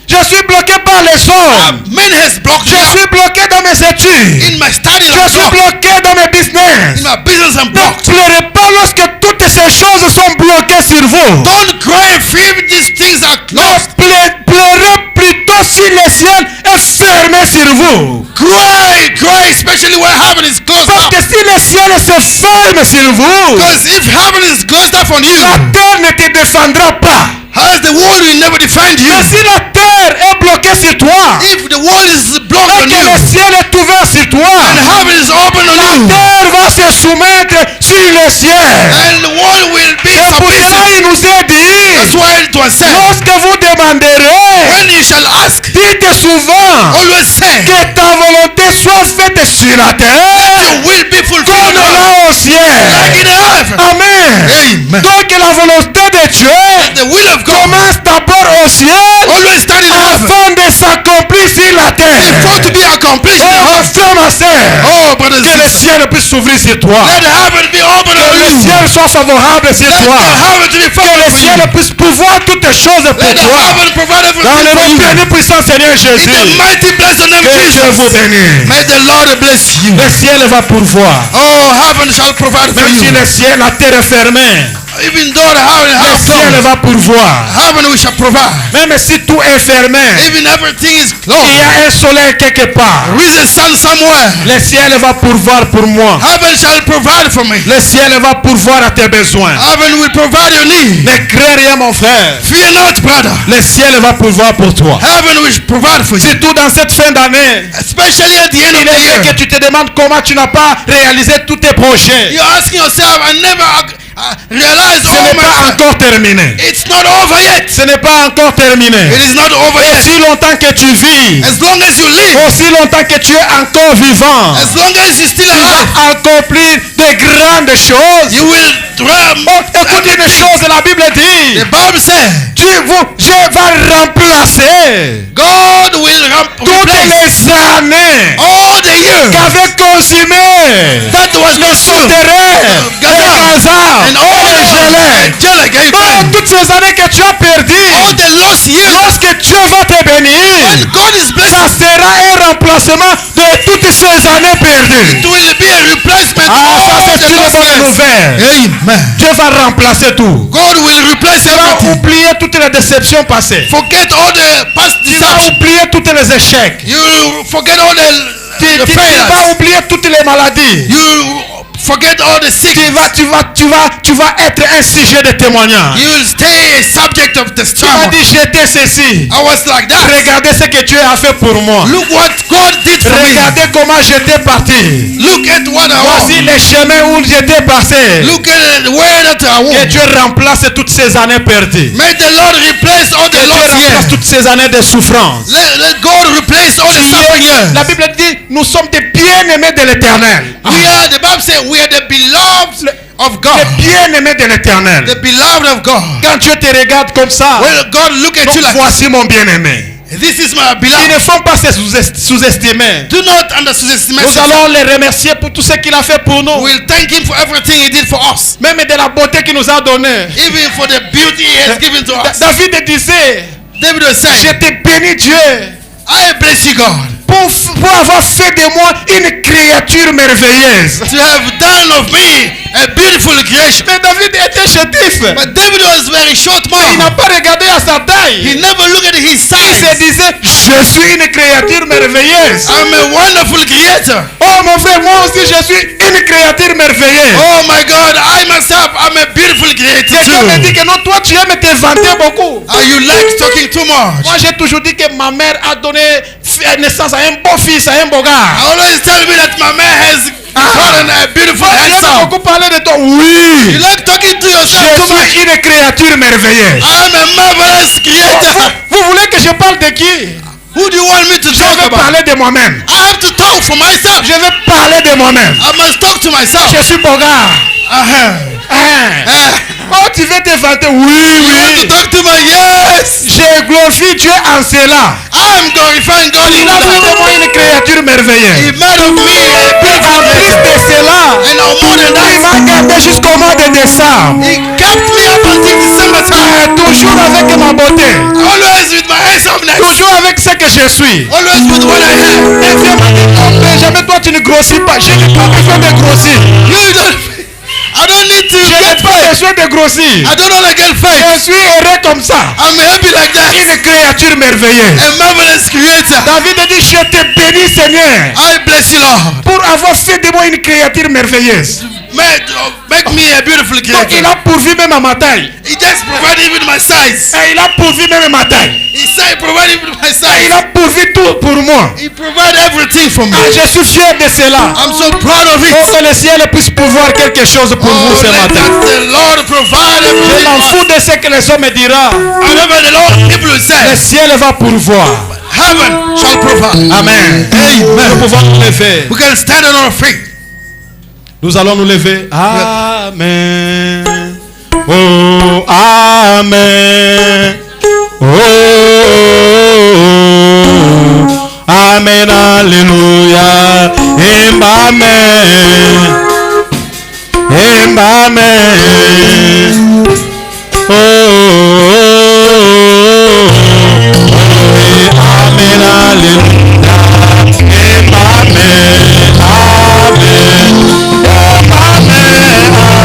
Je suis bloqué par les hommes. Men has blocked Je me up. suis bloqué dans mes études. In my studies, Je I'm suis blocked. bloqué dans mes business. In my business, I'm Ne blocked. pleurez pas lorsque toutes ces choses sont bloquées sur vous. Don't cry and fear if these things are closed. Pleurez plutôt si le ciel est fermé sur vous. Cry, especially when heaven is closed Parce up. que si le ciel se ferme sur vous, Because if heaven is closed up on you, la terre ne te défendra pas. as the world will never defend you. Mais si la terre est bloquée sur toi, If the world is blocked et on que le you, ciel est ouvert sur toi, and heaven is open on la you, terre va se soumettre sur le ciel. and the world will be Et pour ça, submissive. il nous est That's dit, why it was said, lorsque vous demanderez, when you shall ask, dites souvent always say, que ta volonté soit faite sur la terre your will be comme fulfilled là au ciel. like in heaven. Amen. Amen. Donc la volonté de Dieu The will of God commence d'abord au ciel always start in heaven afin de s'accomplir sur la terre. before to be accomplished in Oh, heaven. frère, ma sœur, Oh, brothers que and le sisters, ciel puisse s'ouvrir sur toi. let heaven be open Que on le you. ciel soit favorable sur Let toi. the heaven to be Que le favorable for ciel you. puisse pouvoir toutes choses pour Let the toi. heaven provide Dans le everything nom for you. béni puissant Seigneur In Jésus. the mighty blessed name of Que Dieu vous Jesus. bénisse. May the Lord bless you. Le ciel va pourvoir. Oh, heaven shall provide for Même si you. le ciel, la terre est fermée, Even though the heaven le has ciel closed, va pourvoir. heaven we shall provide. Même si tout est fermé, Even everything is il closed, y a un soleil quelque part. there is a sun somewhere. Le ciel va pourvoir pour moi. Heaven shall provide for me. Le ciel va pourvoir à tes besoins. Heaven will provide your need. Ne crains rien, mon frère. Fear not, brother. Le ciel va pourvoir pour toi. Heaven will provide for you. Surtout dans cette fin d'année, Especially at the end of il the est vrai year. que tu te demandes comment tu n'as pas réalisé tous tes projets. You're asking yourself, I never realized Ce n'est all pas my... encore terminé. It's not over yet. Ce n'est pas encore terminé. It is not over yet. Aussi longtemps que tu vis, As long as you live, aussi longtemps que tu es encore vivant, as long as you still tu alive, vas accomplir de grandes choses. you will drum. Oh, écoute une chose, la Bible dit, The Bible says, Dieu va remplacer God will toutes replace les années all the years qu'avait consumé that was les consumed souterrains, les Gaza, and all les Gélèques. angelic Oh, amen. toutes ces années que tu as perdues, All the lost years. lorsque Dieu va te bénir, When God is ça blessed, sera un remplacement de toutes ces années perdues. it will be a replacement. Ah, of ça all c'est the une lost bonne years. nouvelle. Amen. Dieu va remplacer tout. God will replace Tu vas everything. oublier toutes les déceptions passées. Forget all the past Tu vas deceptions. oublier tous les échecs. You forget all Tu the vas failures. oublier toutes les maladies. You forget all the sickness. Tu vas être un sujet de témoignage. You will stay a subject of Tu vas testimony. dire j'étais ceci. I was like that. Regardez ce que Dieu a fait pour moi. Look what God did for me. Regardez comment j'étais parti. Look at what I Voici was. les chemins où j'étais passé. Look at the way that I Que was. Dieu remplace toutes ces années perdues. May the Lord replace all Que the Dieu lost remplace years. toutes ces années de souffrance. Let God replace all the suffering years. La Bible dit, nous sommes des bien-aimés de l'éternel. The Bible says we are the beloved of God. Les bien-aimés de l'éternel. The beloved of God. Quand Dieu te regarde comme ça, When God look at donc you like, voici mon bien-aimé. this is my Il beloved. ne faut pas se sous-estimer. Do not underestimate Nous yourself. allons le remercier pour tout ce qu'il a fait pour nous. We'll thank him for everything he did for us. Même de la beauté qu'il nous a donnée. Even for the beauty he has given to us. David disait, David was je saying, te bénis Dieu I bless you God. pour avoir fait de moi une créature merveilleuse. To have done of me a beautiful creation. Mais David était chétif. But David was very short Il n'a man. pas regardé à sa taille. He never looked at his Il se size. disait, je suis une créature merveilleuse. I'm a wonderful creator. Oh mon frère, moi aussi je suis une créature merveilleuse. Oh my God, I myself, I'm a beautiful creator Quelqu'un me dit too. que non, toi tu aimes te vanter beaucoup. You like talking too much. Moi j'ai toujours dit que ma mère a donné naissance à un beau fils, à un beau gars. I always tell me that my man has gotten a beautiful Tu aimes handsome. beaucoup parler de toi. You Oui. like talking to Je yourself too much. suis une créature merveilleuse. I'm a marvelous creator. Vous voulez que je parle de qui? Who do you want me to Je talk vais about? parler de moi-même. I have to talk for myself. Je vais parler de moi-même. I must talk to myself. Je suis beau gars. Uh-huh. Hein? Oh, tu veux te vanter? Oui, You want to oui. talk to my yes. Je glorifie Dieu en cela. I'm glorifying God in Il a fait de that. moi une créature merveilleuse. He made of me a Et beautiful en plus creator. de cela, And no more than il that, m'a gardé jusqu'au mois de décembre. he kept me up until December time. Toujours avec ma beauté. Always with my handsomeness. Toujours avec ce que je suis. Always with what I have. Et Dieu m'a dit, oh, Benjamin, toi tu ne grossis pas. Je n'ai pas besoin de grossir. You don't. I don't need to Je n'ai get pas paid. besoin de grossir. I don't want to get Je fat. suis heureux comme ça. I'm happy like that. Une créature merveilleuse. A marvelous creator. David a dit, je te bénis Seigneur I bless you, Lord. pour avoir fait de moi une créature merveilleuse. Make me a beautiful Donc il creator. a pourvu même à ma taille. He just provided even my size. Et il a pourvu même ma taille. He said he provided even my Et il size. a pourvu tout pour moi. He provided everything for me. Ah, je suis fier de cela. I'm so proud of it. Pour que le ciel puisse pouvoir quelque chose pour vous Oh, ce let matin. the Lord provide Je everything m'en for fous us. de ce que les hommes diront. Whatever the Lord people Le say, ciel va pourvoir. heaven shall provide. Amen. Nous pouvons nous lever. We can stand on our feet. Nous allons nous lever. Amen. Oh, Amen.